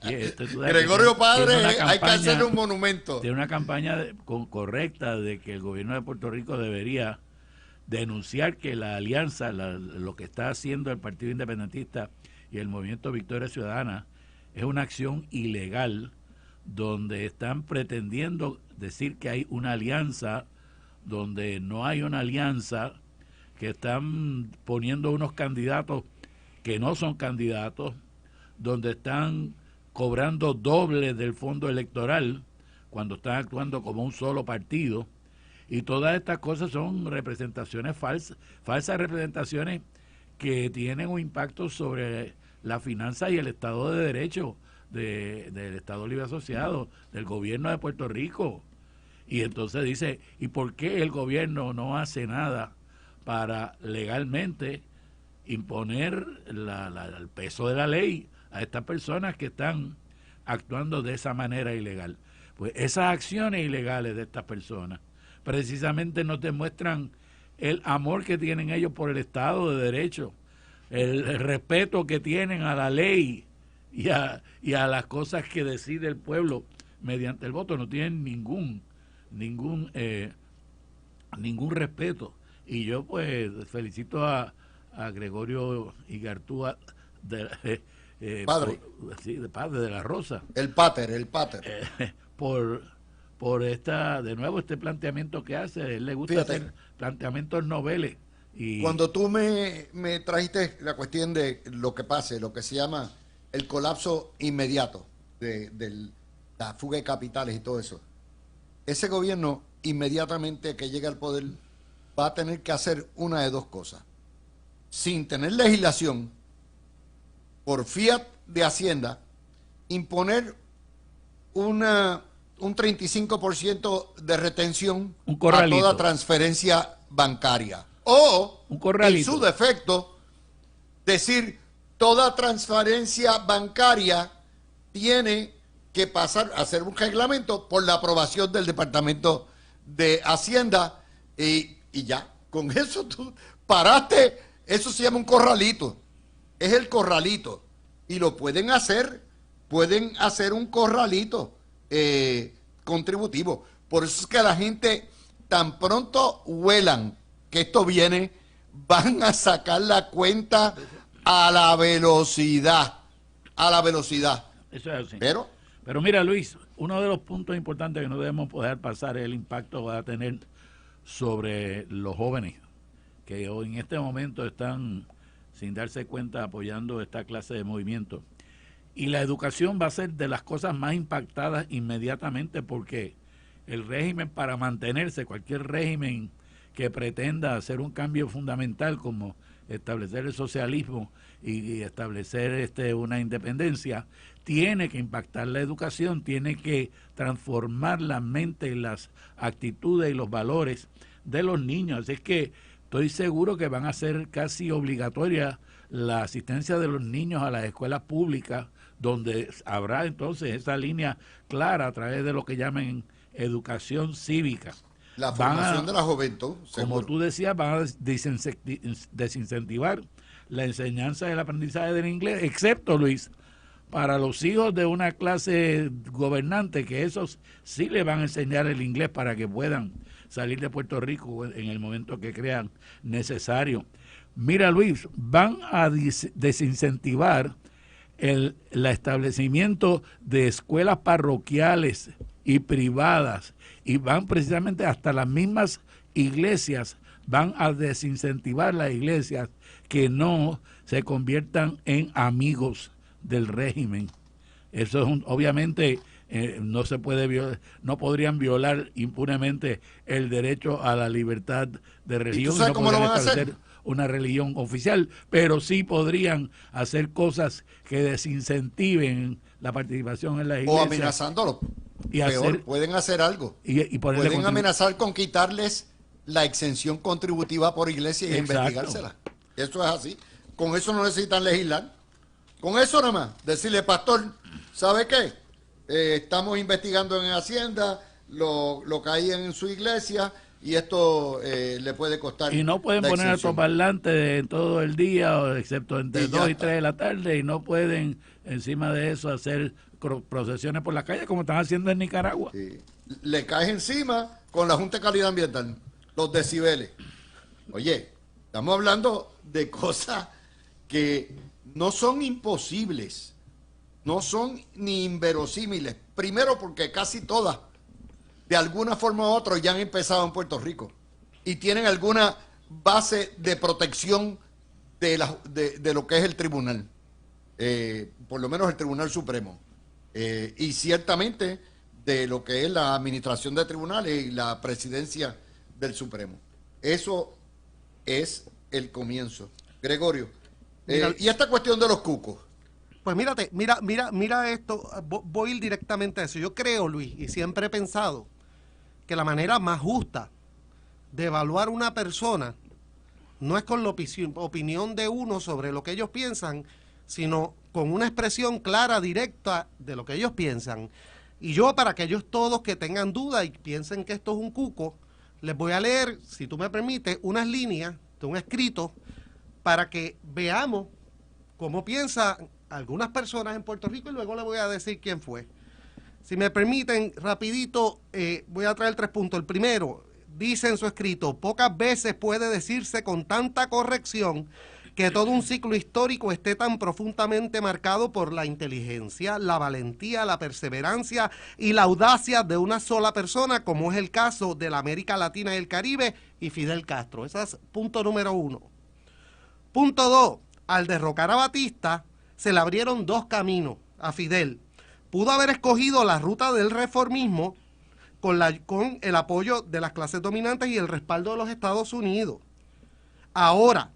Gregorio Padre, hay que hacerle un monumento. Tiene una campaña correcta de que el gobierno de Puerto Rico debería denunciar que la alianza, lo que está haciendo el Partido Independentista y el Movimiento Victoria Ciudadana, es una acción ilegal, donde están pretendiendo decir que hay una alianza donde no hay una alianza, que están poniendo unos candidatos que no son candidatos, donde están cobrando doble del fondo electoral cuando están actuando como un solo partido, y todas estas cosas son representaciones falsas representaciones que tienen un impacto sobre la finanza y el Estado de Derecho del Estado Libre Asociado, del gobierno de Puerto Rico. Y entonces dice, ¿y por qué el gobierno no hace nada para legalmente imponer el peso de la ley a estas personas que están actuando de esa manera ilegal. Pues esas acciones ilegales de estas personas precisamente nos demuestran el amor que tienen ellos por el Estado de Derecho, el respeto que tienen a la ley y a las cosas que decide el pueblo mediante el voto. No tienen ningún respeto. Y yo pues felicito a Gregorio Igartúa Padre. de Padre de la Rosa, El pater. por de nuevo este planteamiento que hace. A él le gusta Fíjate, hacer planteamientos noveles. Y cuando tú me trajiste la cuestión de lo que pase, lo que se llama el colapso inmediato de la fuga de capitales y todo eso, ese gobierno inmediatamente que llegue al poder va a tener que hacer una de dos cosas. Sin tener legislación, por fiat de Hacienda, imponer un 35% de retención Un a corralito. toda transferencia bancaria. O, Un corralito. en su defecto, decir toda transferencia bancaria tiene que pasar a ser un reglamento por la aprobación del Departamento de Hacienda y ya. Con eso tú paraste. Eso se llama un corralito. Es el corralito. Y lo pueden hacer un corralito contributivo. Por eso es que la gente, tan pronto huelan que esto viene, van a sacar la cuenta a la velocidad. A la velocidad. eso es así. Pero Mira, Luis, uno de los puntos importantes que no debemos poder pasar es el impacto que va a tener sobre los jóvenes que hoy en este momento están, sin darse cuenta, apoyando esta clase de movimiento. Y la educación va a ser de las cosas más impactadas inmediatamente, porque el régimen, para mantenerse, cualquier régimen que pretenda hacer un cambio fundamental como establecer el socialismo y establecer una independencia, tiene que impactar la educación, tiene que transformar la mente y las actitudes y los valores de los niños. Así es que estoy seguro que van a ser casi obligatoria la asistencia de los niños a las escuelas públicas, donde habrá entonces esa línea clara a través de lo que llaman educación cívica. la formación de la juventud, Como seguro. tú decías, van a desincentivar la enseñanza del aprendizaje del inglés, excepto, Luis, para los hijos de una clase gobernante, que esos sí le van a enseñar el inglés para que puedan salir de Puerto Rico en el momento que crean necesario. Mira, Luis, van a desincentivar el establecimiento de escuelas parroquiales y privadas, y van precisamente hasta las mismas iglesias, van a desincentivar las iglesias que no se conviertan en amigos del régimen. Eso es obviamente no se puede no podrían violar impunemente el derecho a la libertad de religión. ¿Y tú sabes cómo lo van a hacer? Una religión oficial, pero sí podrían hacer cosas que desincentiven la participación en la iglesia. O amenazándolo. Y Peor, pueden hacer algo. y ponerle Pueden amenazar con quitarles la exención contributiva por iglesia y Exacto. investigársela. Eso es así. Con eso no necesitan legislar. Con eso nada más. Decirle, pastor, ¿sabe qué? Estamos investigando en Hacienda lo que hay en su iglesia y esto le puede costar. Y no pueden la poner exención. altoparlantes todo el día, excepto entre Y ya 2 y está. 3 de la tarde, y no pueden encima de eso hacer procesiones por la calle como están haciendo en Nicaragua. Sí. Le caes encima con la Junta de Calidad Ambiental, los decibeles. Oye, estamos hablando de cosas que no son imposibles, no son ni inverosímiles. Primero porque casi todas, de alguna forma u otra, ya han empezado en Puerto Rico y tienen alguna base de protección de lo que es el tribunal, por lo menos el Tribunal Supremo. Y ciertamente de lo que es la administración de tribunales y la presidencia del Supremo. Eso es el comienzo. Gregorio, y esta cuestión de los cucos. Pues mira esto, voy a ir directamente a eso. Yo creo, Luis, y siempre he pensado que la manera más justa de evaluar una persona no es con la opinión de uno sobre lo que ellos piensan, sino con una expresión clara, directa de lo que ellos piensan. Y yo, para aquellos todos que tengan duda y piensen que esto es un cuco, les voy a leer, si tú me permites, unas líneas de un escrito para que veamos cómo piensan algunas personas en Puerto Rico y luego les voy a decir quién fue. Si me permiten, rapidito, voy a traer 3 puntos. El primero, dice en su escrito: pocas veces puede decirse con tanta corrección que todo un ciclo histórico esté tan profundamente marcado por la inteligencia, la valentía, la perseverancia y la audacia de una sola persona, como es el caso de la América Latina y el Caribe y Fidel Castro. Ese es punto número 1. Punto 2, al derrocar a Batista, se le abrieron 2 caminos a Fidel. Pudo haber escogido la ruta del reformismo con el apoyo de las clases dominantes y el respaldo de los Estados Unidos. Ahora,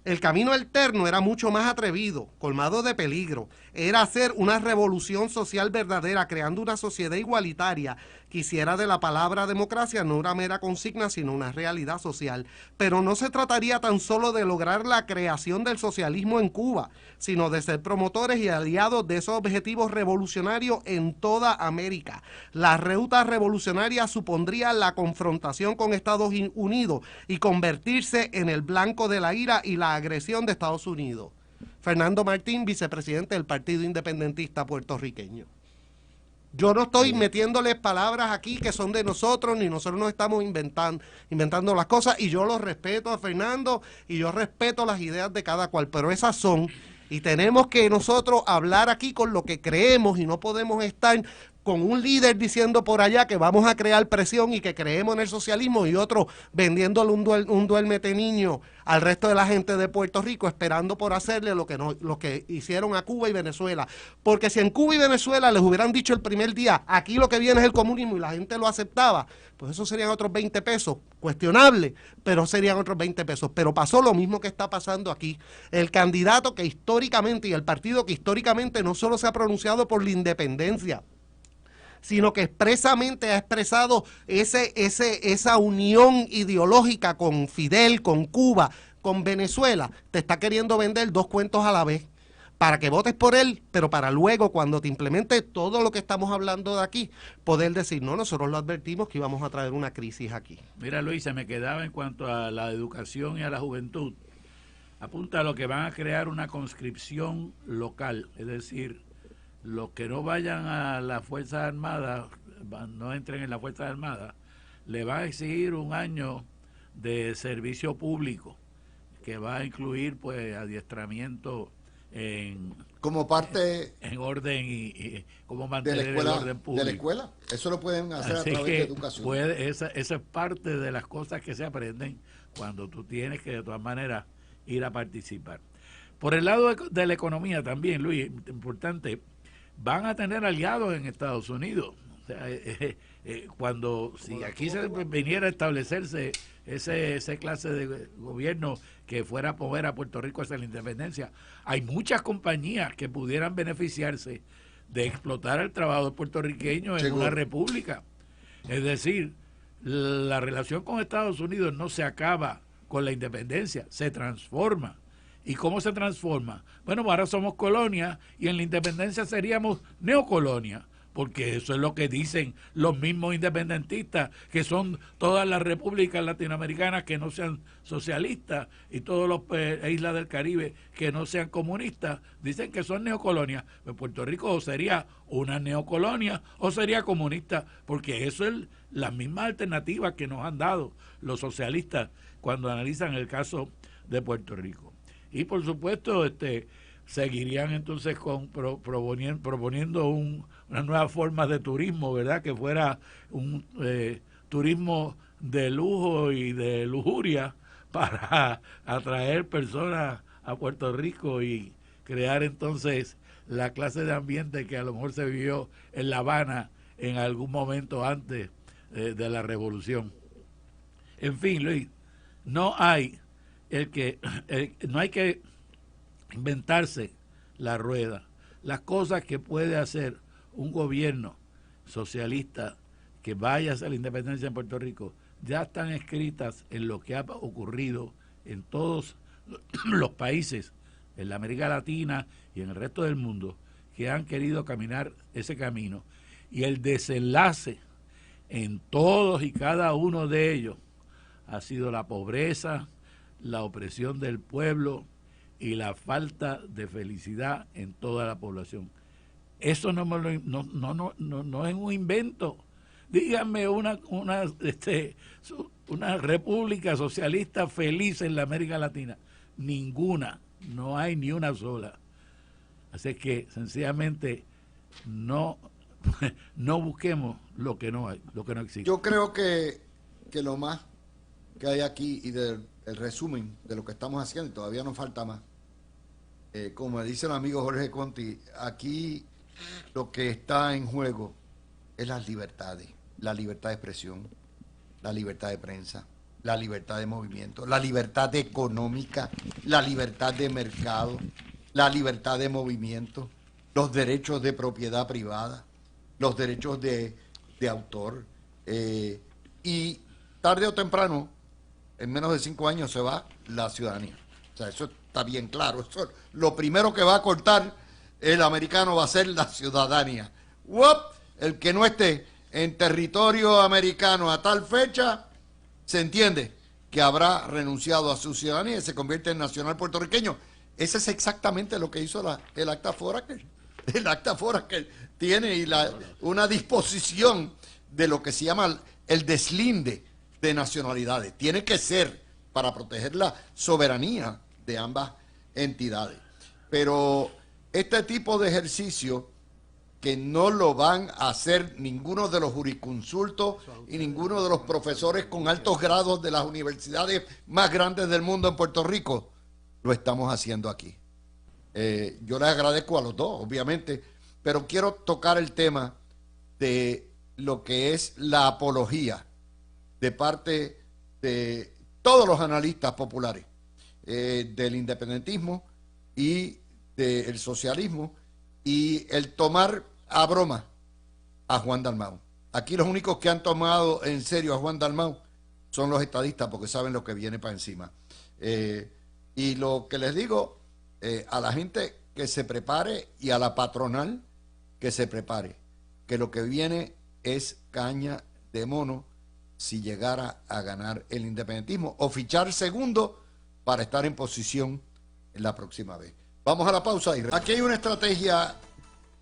el camino alterno era mucho más atrevido, colmado de peligro. Era hacer una revolución social verdadera, creando una sociedad igualitaria que hiciera de la palabra democracia no una mera consigna, sino una realidad social. Pero no se trataría tan solo de lograr la creación del socialismo en Cuba, sino de ser promotores y aliados de esos objetivos revolucionarios en toda América. La ruta revolucionaria supondría la confrontación con Estados Unidos y convertirse en el blanco de la ira y la agresión de Estados Unidos. Fernando Martín, vicepresidente del Partido Independentista Puertorriqueño. Yo no estoy metiéndoles palabras aquí que son de nosotros, ni nosotros nos estamos inventando las cosas, y yo los respeto a Fernando, y yo respeto las ideas de cada cual, pero esas son, y tenemos que nosotros hablar aquí con lo que creemos, y no podemos estar con un líder diciendo por allá que vamos a crear presión y que creemos en el socialismo y otro vendiéndole un duérmete niño al resto de la gente de Puerto Rico, esperando por hacerle lo que hicieron a Cuba y Venezuela. Porque si en Cuba y Venezuela les hubieran dicho el primer día, aquí lo que viene es el comunismo, y la gente lo aceptaba, pues eso serían otros 20 pesos, cuestionable, pero serían otros 20 pesos. Pero pasó lo mismo que está pasando aquí. El candidato que históricamente y el partido que históricamente no solo se ha pronunciado por la independencia, sino que expresamente ha expresado esa unión ideológica con Fidel, con Cuba, con Venezuela, te está queriendo vender 2 cuentos a la vez, para que votes por él, pero para luego, cuando te implemente todo lo que estamos hablando de aquí, poder decir, no, nosotros lo advertimos que íbamos a traer una crisis aquí. Mira, Luis, se me quedaba en cuanto a la educación y a la juventud. Apunta a lo que van a crear una conscripción local, es decir, los que no vayan a las Fuerzas Armadas, no entren en las Fuerzas Armadas, le va a exigir 1 año de servicio público, que va a incluir pues adiestramiento como parte en orden y cómo mantener el orden público. De la escuela. Eso lo pueden hacer Así a través de educación. Esa es parte de las cosas que se aprenden cuando tú tienes que de todas maneras ir a participar. Por el lado de la economía también, Luis, importante, van a tener aliados en Estados Unidos. O sea, si aquí se viniera a establecerse esa clase de gobierno que fuera a mover a Puerto Rico hacia la independencia, hay muchas compañías que pudieran beneficiarse de explotar el trabajo puertorriqueño en una república. Es decir, la relación con Estados Unidos no se acaba con la independencia, se transforma. ¿Y cómo se transforma? Bueno, ahora somos colonia y en la independencia seríamos neocolonia, porque eso es lo que dicen los mismos independentistas, que son todas las repúblicas latinoamericanas que no sean socialistas y todas las islas del Caribe que no sean comunistas, dicen que son neocolonias. Pues Puerto Rico o sería una neocolonia o sería comunista, porque eso es las mismas alternativas que nos han dado los socialistas cuando analizan el caso de Puerto Rico. Y por supuesto seguirían entonces proponiendo unas nuevas formas de turismo, ¿verdad? Que fuera un turismo de lujo y de lujuria para atraer personas a Puerto Rico y crear entonces la clase de ambiente que a lo mejor se vivió en La Habana en algún momento antes de la revolución. En fin, Luis, no hay que inventarse la rueda. Las cosas que puede hacer un gobierno socialista que vaya hacia la independencia en Puerto Rico ya están escritas en lo que ha ocurrido en todos los países en la América Latina y en el resto del mundo que han querido caminar ese camino, y el desenlace en todos y cada uno de ellos ha sido la pobreza, la opresión del pueblo y la falta de felicidad en toda la población. Eso no es un invento. Díganme una república socialista feliz en la América Latina. Ninguna, no hay ni una sola. Así que sencillamente no busquemos lo que no hay, lo que no existe. Yo creo que lo más que hay aquí y el resumen de lo que estamos haciendo, y todavía nos falta más, como me dice el amigo Jorge Conti, aquí lo que está en juego es las libertades, la libertad de expresión, la libertad de prensa, la libertad de movimiento, la libertad económica, la libertad de mercado, la libertad de movimiento, los derechos de propiedad privada, los derechos de autor, y tarde o temprano, en menos de 5 años se va la ciudadanía. O sea, eso está bien claro. Eso, lo primero que va a cortar el americano va a ser la ciudadanía. ¡Wop! El que no esté en territorio americano a tal fecha, se entiende que habrá renunciado a su ciudadanía y se convierte en nacional puertorriqueño. Ese es exactamente lo que hizo el Acta Foraker. El Acta Foraker tiene una disposición de lo que se llama el deslinde de nacionalidades. Tiene que ser para proteger la soberanía de ambas entidades. Pero este tipo de ejercicio, que no lo van a hacer ninguno de los jurisconsultos y ninguno de los profesores con altos grados de las universidades más grandes del mundo en Puerto Rico, lo estamos haciendo aquí. Yo les agradezco a los dos, obviamente, pero quiero tocar el tema de lo que es la apología de parte de todos los analistas populares del independentismo y del socialismo, y el tomar a broma a Juan Dalmau. Aquí los únicos que han tomado en serio a Juan Dalmau son los estadistas, porque saben lo que viene para encima. Y lo que les digo a la gente que se prepare, y a la patronal que se prepare, que lo que viene es caña de mono si llegara a ganar el independentismo o fichar segundo para estar en posición en la próxima vez. Vamos a la pausa. Aquí hay una estrategia,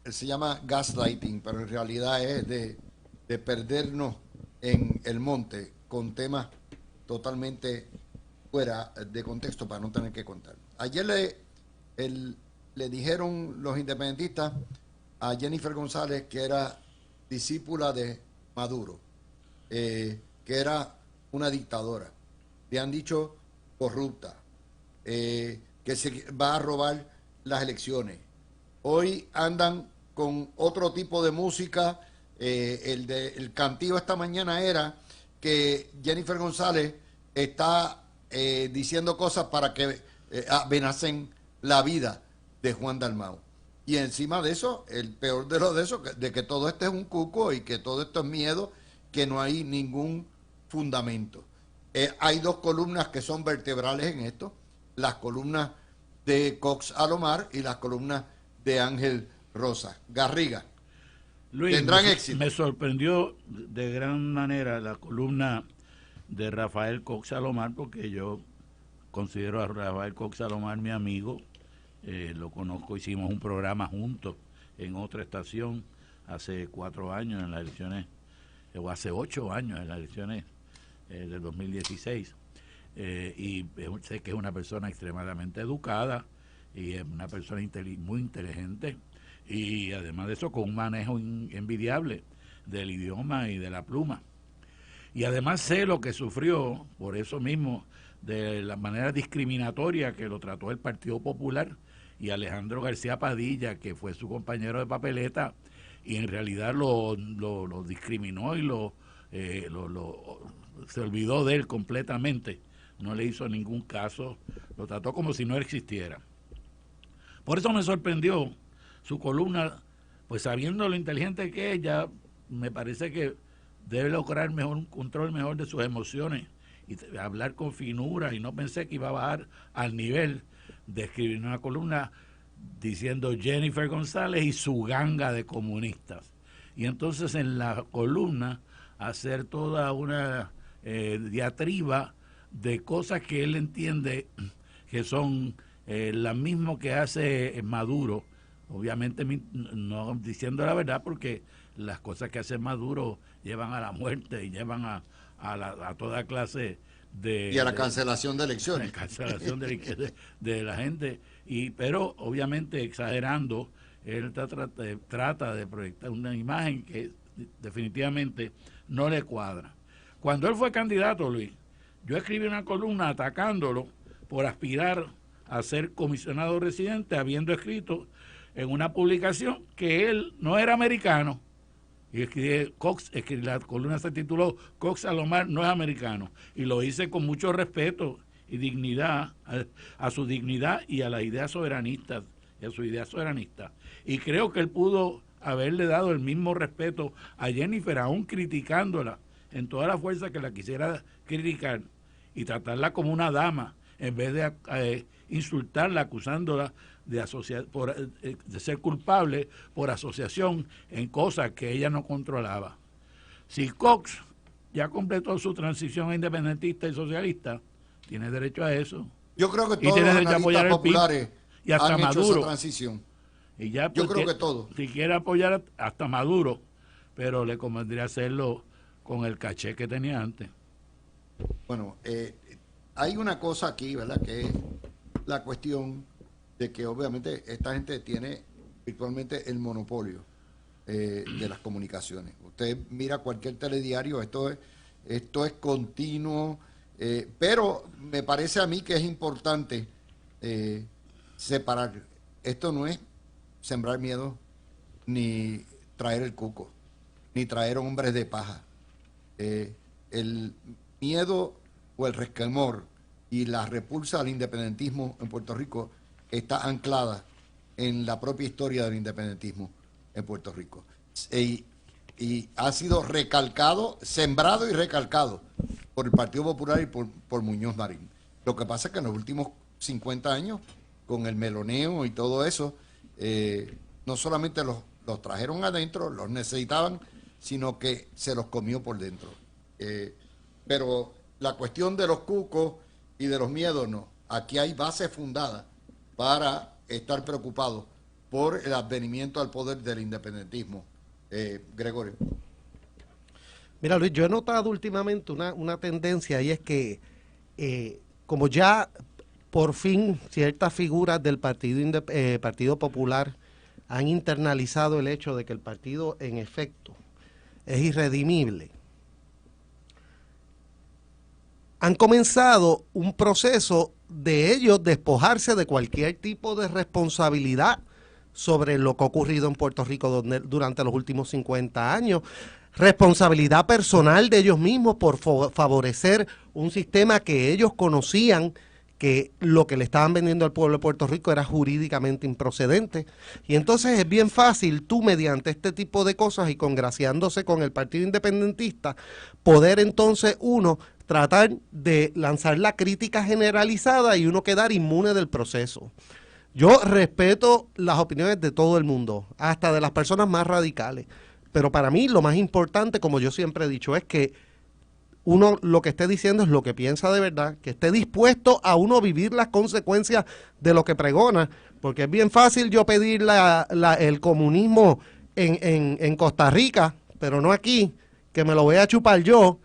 se llama gaslighting, pero en realidad es de perdernos en el monte con temas totalmente fuera de contexto para no tener que contar. Ayer le dijeron los independentistas a Jennifer González que era discípula de Maduro, que era una dictadora. Le han dicho corrupta, que se va a robar las elecciones. Hoy andan con otro tipo de música. El cantillo esta mañana era que Jennifer González está diciendo cosas para que amenacen la vida de Juan Dalmau. Y encima de eso, el peor de lo de eso, de que todo esto es un cuco y que todo esto es miedo, que no hay ningún fundamento. Hay dos columnas que son vertebrales en esto: las columnas de Cox Alomar y las columnas de Ángel Rosa. Garriga, Luis, tendrán éxito. Me sorprendió de gran manera la columna de Rafael Cox Alomar, porque yo considero a Rafael Cox Alomar mi amigo. Lo conozco, hicimos un programa juntos en otra estación hace 4 años en las elecciones, o hace 8 años en las elecciones del 2016. Y sé que es una persona extremadamente educada y es una persona muy inteligente, y además de eso con un manejo envidiable del idioma y de la pluma. Y además sé lo que sufrió por eso mismo, de la manera discriminatoria que lo trató el Partido Popular y Alejandro García Padilla, que fue su compañero de papeleta, y en realidad lo discriminó y se olvidó de él completamente. No le hizo ningún caso, lo trató como si no existiera. Por eso me sorprendió su columna, pues sabiendo lo inteligente que es, ya me parece que debe lograr un control mejor de sus emociones y hablar con finura, y no pensé que iba a bajar al nivel de escribir una columna diciendo Jennifer González y su ganga de comunistas. Y entonces en la columna hacer toda una diatriba de cosas que él entiende que son las mismas que hace Maduro, obviamente no diciendo la verdad, porque las cosas que hace Maduro llevan a la muerte y llevan a toda clase de... Y a la cancelación de elecciones. Cancelación de la gente, pero obviamente exagerando, él trata de proyectar una imagen que definitivamente no le cuadra. Cuando él fue candidato, Luis, yo escribí una columna atacándolo por aspirar a ser comisionado residente, habiendo escrito en una publicación que él no era americano. Y la columna se tituló Cox Salomar no es americano. Y lo hice con mucho respeto y dignidad, a su dignidad y a las ideas soberanistas, y a su idea soberanista. Y creo que él pudo haberle dado el mismo respeto a Jennifer, aún criticándola en toda la fuerza que la quisiera criticar, y tratarla como una dama, en vez de insultarla, acusándola de ser culpable por asociación en cosas que ella no controlaba. Si Cox ya completó su transición a independentista y socialista, tiene derecho a eso. Yo creo que Y todos tiene los derecho a apoyar analistas el PIB, populares y hasta han hecho Maduro. esa transición. Y ya, Yo creo que todo. Si quiere apoyar hasta Maduro, pero le convendría hacerlo con el caché que tenía antes. Bueno, hay una cosa aquí, ¿verdad? Que es la cuestión de que obviamente esta gente tiene virtualmente el monopolio de las comunicaciones. Usted mira cualquier telediario, esto es continuo, pero me parece a mí que es importante separar. Esto no es sembrar miedo, ni traer el cuco, ni traer hombres de paja. El miedo o el resquemor y la repulsa al independentismo en Puerto Rico está anclada en la propia historia del independentismo en Puerto Rico. Y ha sido recalcado, sembrado y recalcado por el Partido Popular y por Muñoz Marín. Lo que pasa es que en los últimos 50 años, con el meloneo y todo eso, no solamente los trajeron adentro, los necesitaban, sino que se los comió por dentro. Pero la cuestión de los cucos y de los miedos, no. Aquí hay base fundada para estar preocupados por el advenimiento al poder del independentismo. Gregorio. Mira, Luis, yo he notado últimamente una tendencia, y es que como ya por fin ciertas figuras del Partido Popular han internalizado el hecho de que el partido en efecto es irredimible, han comenzado un proceso de ellos despojarse de cualquier tipo de responsabilidad sobre lo que ha ocurrido en Puerto Rico durante los últimos 50 años, responsabilidad personal de ellos mismos por favorecer un sistema que ellos conocían que lo que le estaban vendiendo al pueblo de Puerto Rico era jurídicamente improcedente. Y entonces es bien fácil tú, mediante este tipo de cosas y congraciándose con el Partido Independentista, poder entonces uno tratar de lanzar la crítica generalizada y uno quedar inmune del proceso. Yo respeto las opiniones de todo el mundo, hasta de las personas más radicales, pero para mí lo más importante, como yo siempre he dicho, es que uno lo que esté diciendo es lo que piensa de verdad, que esté dispuesto a uno vivir las consecuencias de lo que pregona, porque es bien fácil yo pedir el comunismo en Costa Rica, pero no aquí, que me lo voy a chupar yo.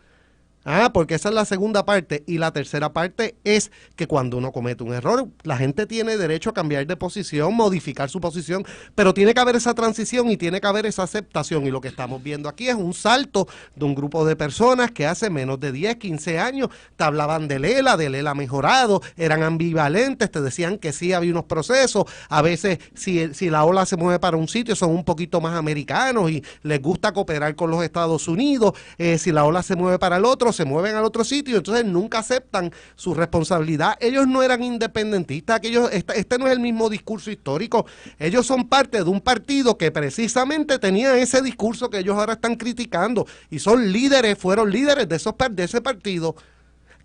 Porque esa es la segunda parte. Y la tercera parte es que cuando uno comete un error, la gente tiene derecho a cambiar de posición, modificar su posición, pero tiene que haber esa transición y tiene que haber esa aceptación. Y lo que estamos viendo aquí es un salto de un grupo de personas que hace menos de 10, 15 años te hablaban de Lela mejorado, eran ambivalentes, te decían que sí había unos procesos. A veces, si la ola se mueve para un sitio, son un poquito más americanos y les gusta cooperar con los Estados Unidos. Si la ola se mueve para el otro, se mueven al otro sitio, entonces nunca aceptan su responsabilidad. Ellos no eran independentistas, este no es el mismo discurso histórico. Ellos son parte de un partido que precisamente tenía ese discurso que ellos ahora están criticando, y fueron líderes de ese partido,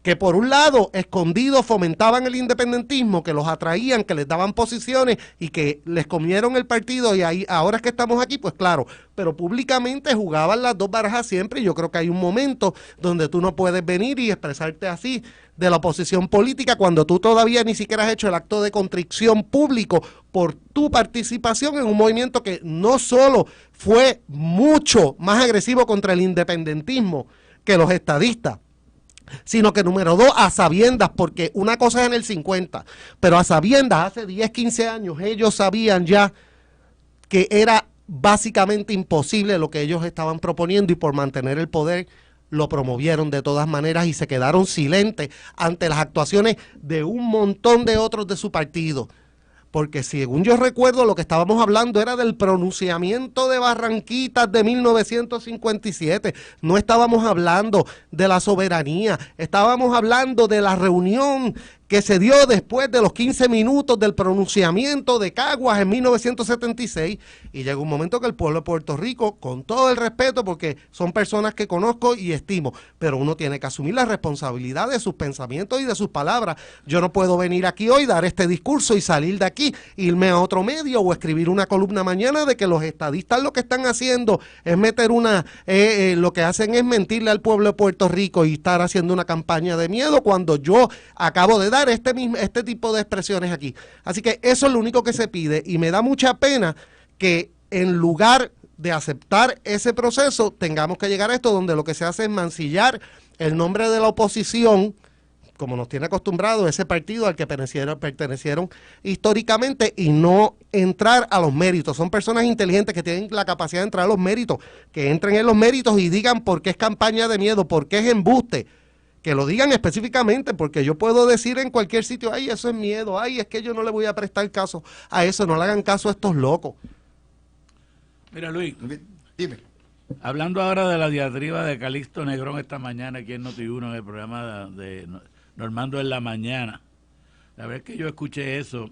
que por un lado, escondidos, fomentaban el independentismo, que los atraían, que les daban posiciones y que les comieron el partido, y ahí, ahora es que estamos aquí, pues claro, pero públicamente jugaban las dos barajas siempre, y yo creo que hay un momento donde tú no puedes venir y expresarte así de la oposición política cuando tú todavía ni siquiera has hecho el acto de contrición público por tu participación en un movimiento que no solo fue mucho más agresivo contra el independentismo que los estadistas, sino que número 2, a sabiendas, porque una cosa es en el 50, pero a sabiendas, hace 10, 15 años, ellos sabían ya que era básicamente imposible lo que ellos estaban proponiendo, y por mantener el poder lo promovieron de todas maneras y se quedaron silentes ante las actuaciones de un montón de otros de su partido. Porque según yo recuerdo, lo que estábamos hablando era del pronunciamiento de Barranquitas de 1957. No estábamos hablando de la soberanía, estábamos hablando de la reunión que se dio después de los 15 minutos del pronunciamiento de Caguas en 1976, y llegó un momento que el pueblo de Puerto Rico, con todo el respeto, porque son personas que conozco y estimo, pero uno tiene que asumir la responsabilidad de sus pensamientos y de sus palabras. Yo no puedo venir aquí hoy, dar este discurso y salir de aquí, irme a otro medio o escribir una columna mañana de que los estadistas lo que están haciendo es meter lo que hacen es mentirle al pueblo de Puerto Rico y estar haciendo una campaña de miedo, cuando yo acabo de dar este tipo de expresiones aquí. Así que eso es lo único que se pide, y me da mucha pena que en lugar de aceptar ese proceso tengamos que llegar a esto donde lo que se hace es mancillar el nombre de la oposición, como nos tiene acostumbrado ese partido al que pertenecieron históricamente, y no entrar a los méritos. Son personas inteligentes que tienen la capacidad de entrar a los méritos, que entren en los méritos y digan por qué es campaña de miedo, por qué es embuste. Que lo digan específicamente, porque yo puedo decir en cualquier sitio, ay, eso es miedo, ay, es que yo no le voy a prestar caso a eso, no le hagan caso a estos locos. Mira, Luis, Dime. hablando ahora de la diatriba de Calixto Negrón esta mañana aquí en Noti1, en el programa de Normando en la Mañana, la verdad es que yo escuché eso,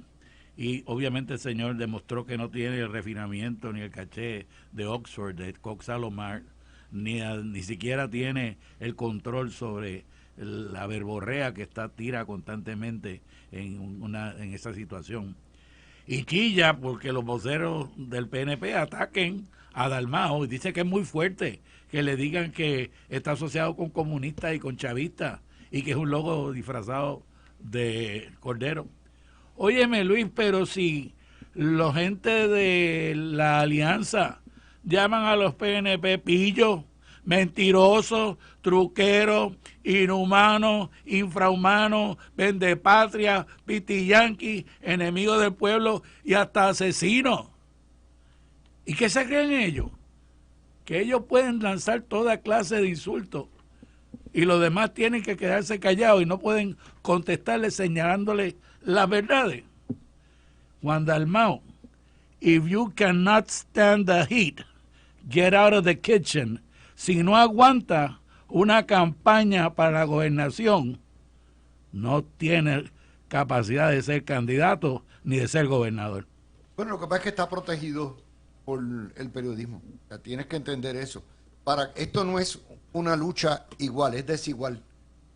y obviamente el señor demostró que no tiene el refinamiento ni el caché de Oxford, de Cox Salomar, ni siquiera tiene el control sobre la verborrea que tira constantemente en esa situación. Y chilla porque los voceros del PNP ataquen a Dalmau, y dice que es muy fuerte que le digan que está asociado con comunistas y con chavistas y que es un logo disfrazado de cordero. Óyeme, Luis, pero si la gente de la alianza llaman a los PNP pillos, mentirosos, truqueros, inhumanos, infrahumanos, vendepatria, pitiyanqui, enemigos del pueblo y hasta asesinos. ¿Y qué se creen ellos? Que ellos pueden lanzar toda clase de insultos y los demás tienen que quedarse callados y no pueden contestarle señalándole las verdades. Juan Dalmau, if you cannot stand the heat, get out of the kitchen. Si no aguanta una campaña para la gobernación, no tiene capacidad de ser candidato ni de ser gobernador. Bueno, lo que pasa es que está protegido por el periodismo. O sea, tienes que entender eso. Esto no es una lucha igual, es desigual.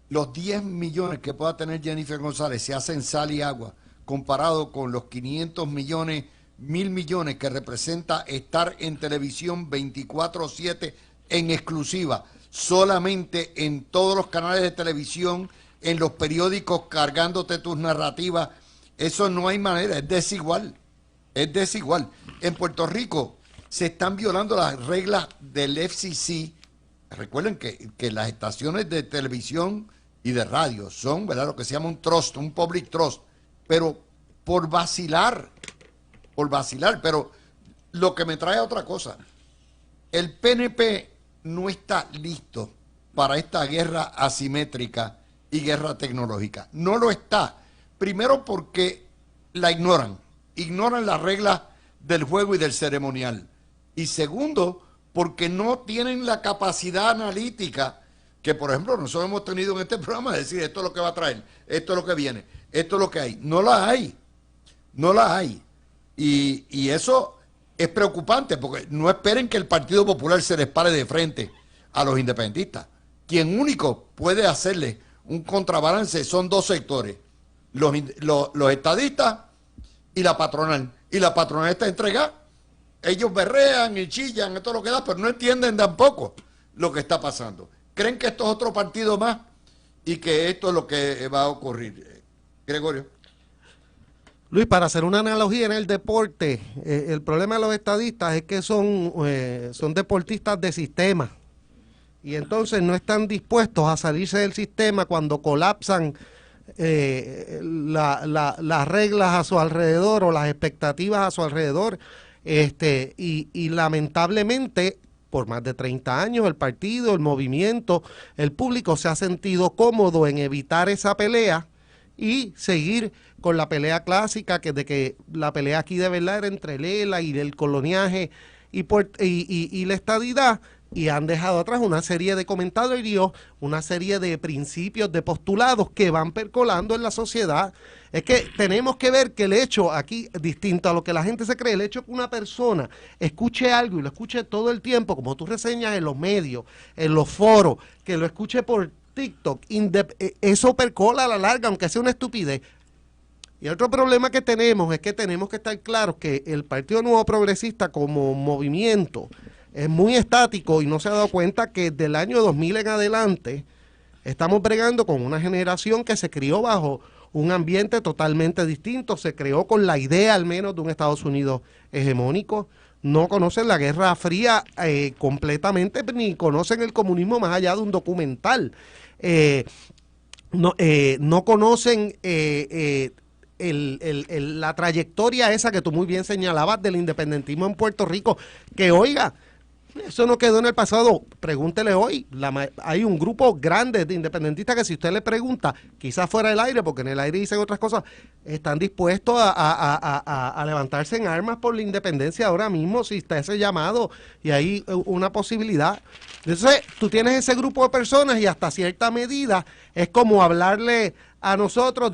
Los 10 millones que pueda tener Jennifer González se hacen sal y agua comparado con los 500 millones, 1.000 millones que representa estar en televisión 24/7 en exclusiva, solamente en todos los canales de televisión, en los periódicos, cargándote tus narrativas. Eso no hay manera, es desigual. Es desigual. En Puerto Rico se están violando las reglas del FCC. Recuerden que las estaciones de televisión y de radio son, ¿verdad?, lo que se llama un trust, un public trust, pero por vacilar. Pero lo que me trae a otra cosa, el PNP no está listo para esta guerra asimétrica y guerra tecnológica. No lo está. Primero porque la ignoran las reglas del juego y del ceremonial. Y segundo, porque no tienen la capacidad analítica que, por ejemplo, nosotros hemos tenido en este programa, de decir esto es lo que va a traer, esto es lo que viene, esto es lo que hay. No la hay. Y eso es preocupante, porque no esperen que el Partido Popular se les pare de frente a los independentistas. Quien único puede hacerle un contrabalance, son dos sectores, los estadistas y la patronal. Y la patronal está entregada. Ellos berrean y chillan y todo lo que da, pero no entienden tampoco lo que está pasando. Creen que esto es otro partido más y que esto es lo que va a ocurrir. Gregorio. Luis, para hacer una analogía en el deporte, el problema de los estadistas es que son deportistas de sistema y entonces no están dispuestos a salirse del sistema cuando colapsan las reglas a su alrededor o las expectativas a su alrededor. Y lamentablemente, por más de 30 años, el partido, el movimiento, el público se ha sentido cómodo en evitar esa pelea y seguir con la pelea clásica, que la pelea aquí de verdad era entre Lela y el coloniaje y la estadidad, y han dejado atrás una serie de comentarios, una serie de principios, de postulados que van percolando en la sociedad. Es que tenemos que ver que el hecho aquí, distinto a lo que la gente se cree, el hecho que una persona escuche algo y lo escuche todo el tiempo, como tú reseñas en los medios, en los foros, que lo escuche por TikTok, eso percola a la larga, aunque sea una estupidez. Y otro problema que tenemos es que tenemos que estar claros que el Partido Nuevo Progresista como movimiento es muy estático y no se ha dado cuenta que del año 2000 en adelante estamos bregando con una generación que se crió bajo un ambiente totalmente distinto, se creó con la idea al menos de un Estados Unidos hegemónico, no conocen la Guerra Fría completamente, ni conocen el comunismo más allá de un documental, no conocen la trayectoria esa que tú muy bien señalabas del independentismo en Puerto Rico, que oiga, eso no quedó en el pasado, pregúntele hoy, hay un grupo grande de independentistas que si usted le pregunta, quizás fuera del aire, porque en el aire dicen otras cosas, están dispuestos a levantarse en armas por la independencia ahora mismo, si está ese llamado y hay una posibilidad. Entonces, tú tienes ese grupo de personas y hasta cierta medida es como hablarle a nosotros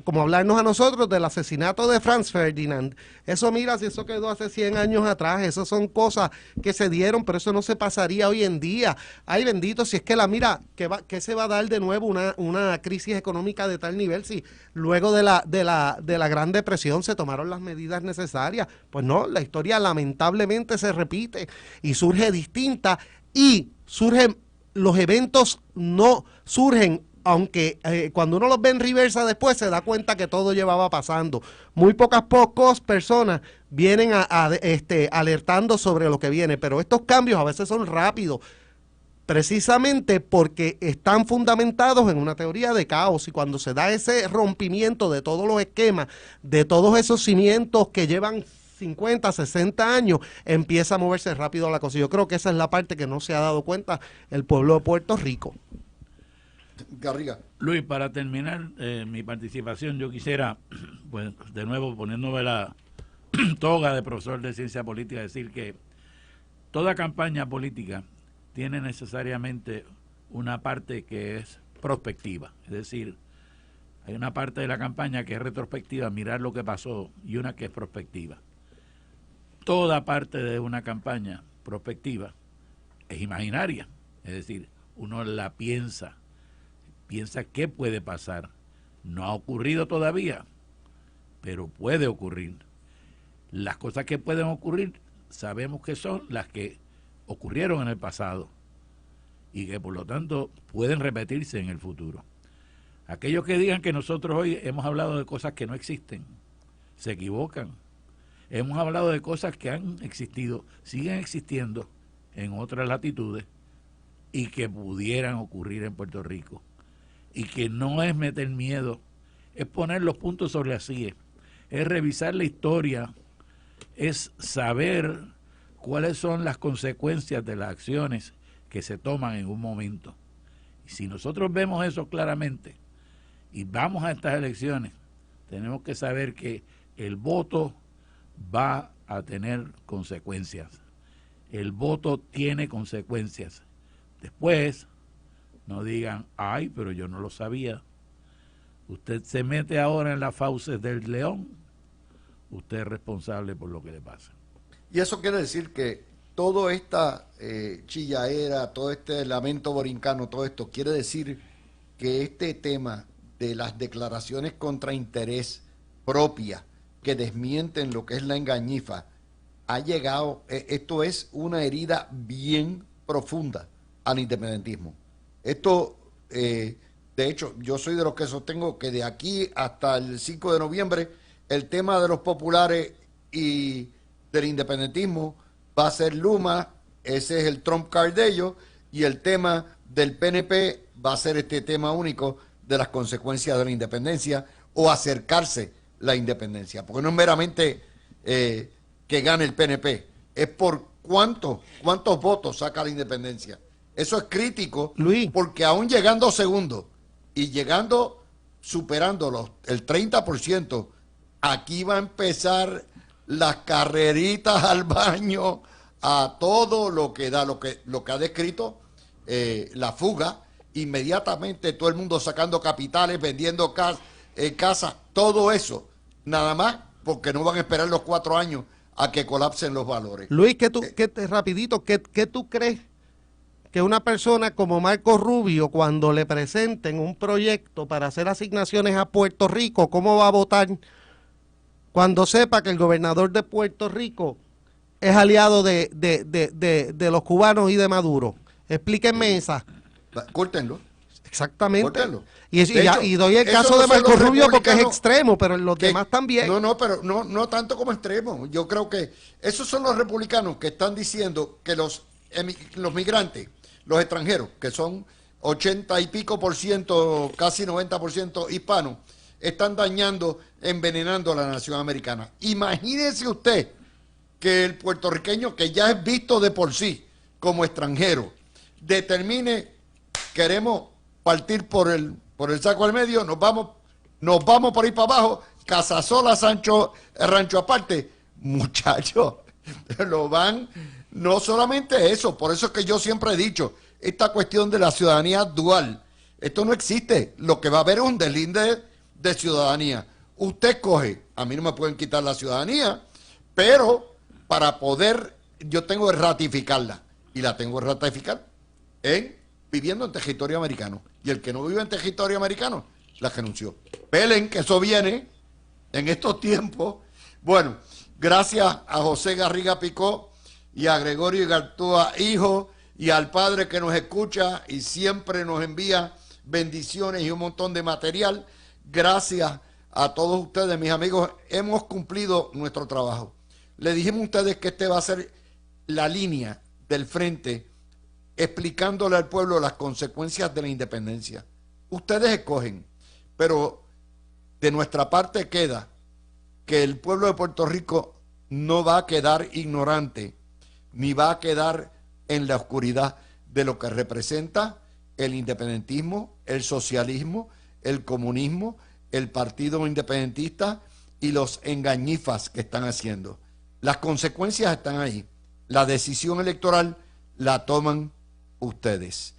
como hablarnos a nosotros del asesinato de Franz Ferdinand. Eso, mira, si eso quedó hace 100 años atrás, eso son cosas que se dieron, pero eso no se pasaría hoy en día. Ay, bendito, si es que que se va a dar de nuevo una crisis económica de tal nivel si luego de la Gran Depresión se tomaron las medidas necesarias. Pues no, la historia lamentablemente se repite y surge distinta y los eventos no surgen, aunque cuando uno los ve en reversa después se da cuenta que todo llevaba pasando. Muy pocas personas vienen alertando sobre lo que viene, pero estos cambios a veces son rápidos, precisamente porque están fundamentados en una teoría de caos, y cuando se da ese rompimiento de todos los esquemas, de todos esos cimientos que llevan 50, 60 años, empieza a moverse rápido la cosa. Yo creo que esa es la parte que no se ha dado cuenta el pueblo de Puerto Rico. Garriga. Luis, para terminar mi participación, yo quisiera, pues de nuevo poniéndome la toga de profesor de ciencia política, decir que toda campaña política tiene necesariamente una parte que es prospectiva, es decir, hay una parte de la campaña que es retrospectiva, mirar lo que pasó, y una que es prospectiva. Toda parte de una campaña prospectiva es imaginaria, es decir, uno la piensa qué puede pasar. No ha ocurrido todavía, pero puede ocurrir. Las cosas que pueden ocurrir sabemos que son las que ocurrieron en el pasado y que por lo tanto pueden repetirse en el futuro. Aquellos que digan que nosotros hoy hemos hablado de cosas que no existen, se equivocan. Hemos hablado de cosas que han existido, siguen existiendo en otras latitudes y que pudieran ocurrir en Puerto Rico. Y que no es meter miedo, es poner los puntos sobre las IE, es revisar la historia, es saber cuáles son las consecuencias de las acciones que se toman en un momento. Y si nosotros vemos eso claramente y vamos a estas elecciones, tenemos que saber que el voto va a tener consecuencias. El voto tiene consecuencias. Después, no digan, ay, pero yo no lo sabía. Usted se mete ahora en las fauces del león, usted es responsable por lo que le pasa. Y eso quiere decir que toda esta chillaera, todo este lamento borincano, todo esto, quiere decir que este tema de las declaraciones contra interés propia que desmienten lo que es la engañifa ha llegado, esto es una herida bien profunda al independentismo. Esto, de hecho, yo soy de los que sostengo que de aquí hasta el 5 de noviembre el tema de los populares y del independentismo va a ser Luma, ese es el trump card de ellos, y el tema del PNP va a ser este tema único de las consecuencias de la independencia o acercarse la independencia, porque no es meramente que gane el PNP, es por cuántos votos saca la independencia. Eso es crítico, Luis, porque aún llegando segundo y llegando, superando el 30%, aquí va a empezar las carreritas al baño a todo lo que da, lo que ha descrito la fuga, inmediatamente todo el mundo sacando capitales, vendiendo casas, todo eso, nada más porque no van a esperar los 4 años a que colapsen los valores. Luis, rapidito, ¿qué tú crees que una persona como Marco Rubio, cuando le presenten un proyecto para hacer asignaciones a Puerto Rico, cómo va a votar cuando sepa que el gobernador de Puerto Rico es aliado de los cubanos y de Maduro? Explíquenme esa. Córtenlo. Exactamente. Córtenlo. Y doy el caso de Marco Rubio porque es extremo, pero los demás también. Pero no tanto como extremo. Yo creo que esos son los republicanos que están diciendo que los migrantes, los extranjeros, que son 80 y pico por ciento, casi 90% hispanos, están dañando, envenenando a la nación americana. Imagínese usted que el puertorriqueño, que ya es visto de por sí como extranjero, determine, queremos partir por el saco al medio, nos vamos por ahí para abajo, Casasola, rancho aparte. Muchachos, lo van, no solamente eso, por eso es que yo siempre he dicho, esta cuestión de la ciudadanía dual, esto no existe, lo que va a haber es un deslinde de ciudadanía. Usted coge, a mí no me pueden quitar la ciudadanía, pero para poder, yo tengo que ratificarla, y la tengo que ratificar viviendo en territorio americano. Y el que no vive en territorio americano, la renunció. Pelen, que eso viene en estos tiempos. Bueno, gracias a José Garriga Picó y a Gregorio Igartúa, hijo, y al padre que nos escucha y siempre nos envía bendiciones y un montón de material. Gracias a todos ustedes, mis amigos. Hemos cumplido nuestro trabajo. Le dijimos a ustedes que este va a ser la línea del frente, explicándole al pueblo las consecuencias de la independencia. Ustedes escogen, pero de nuestra parte queda que el pueblo de Puerto Rico no va a quedar ignorante, ni va a quedar en la oscuridad de lo que representa el independentismo, el socialismo, el comunismo, el partido independentista y los engañifas que están haciendo. Las consecuencias están ahí. La decisión electoral la toman ustedes.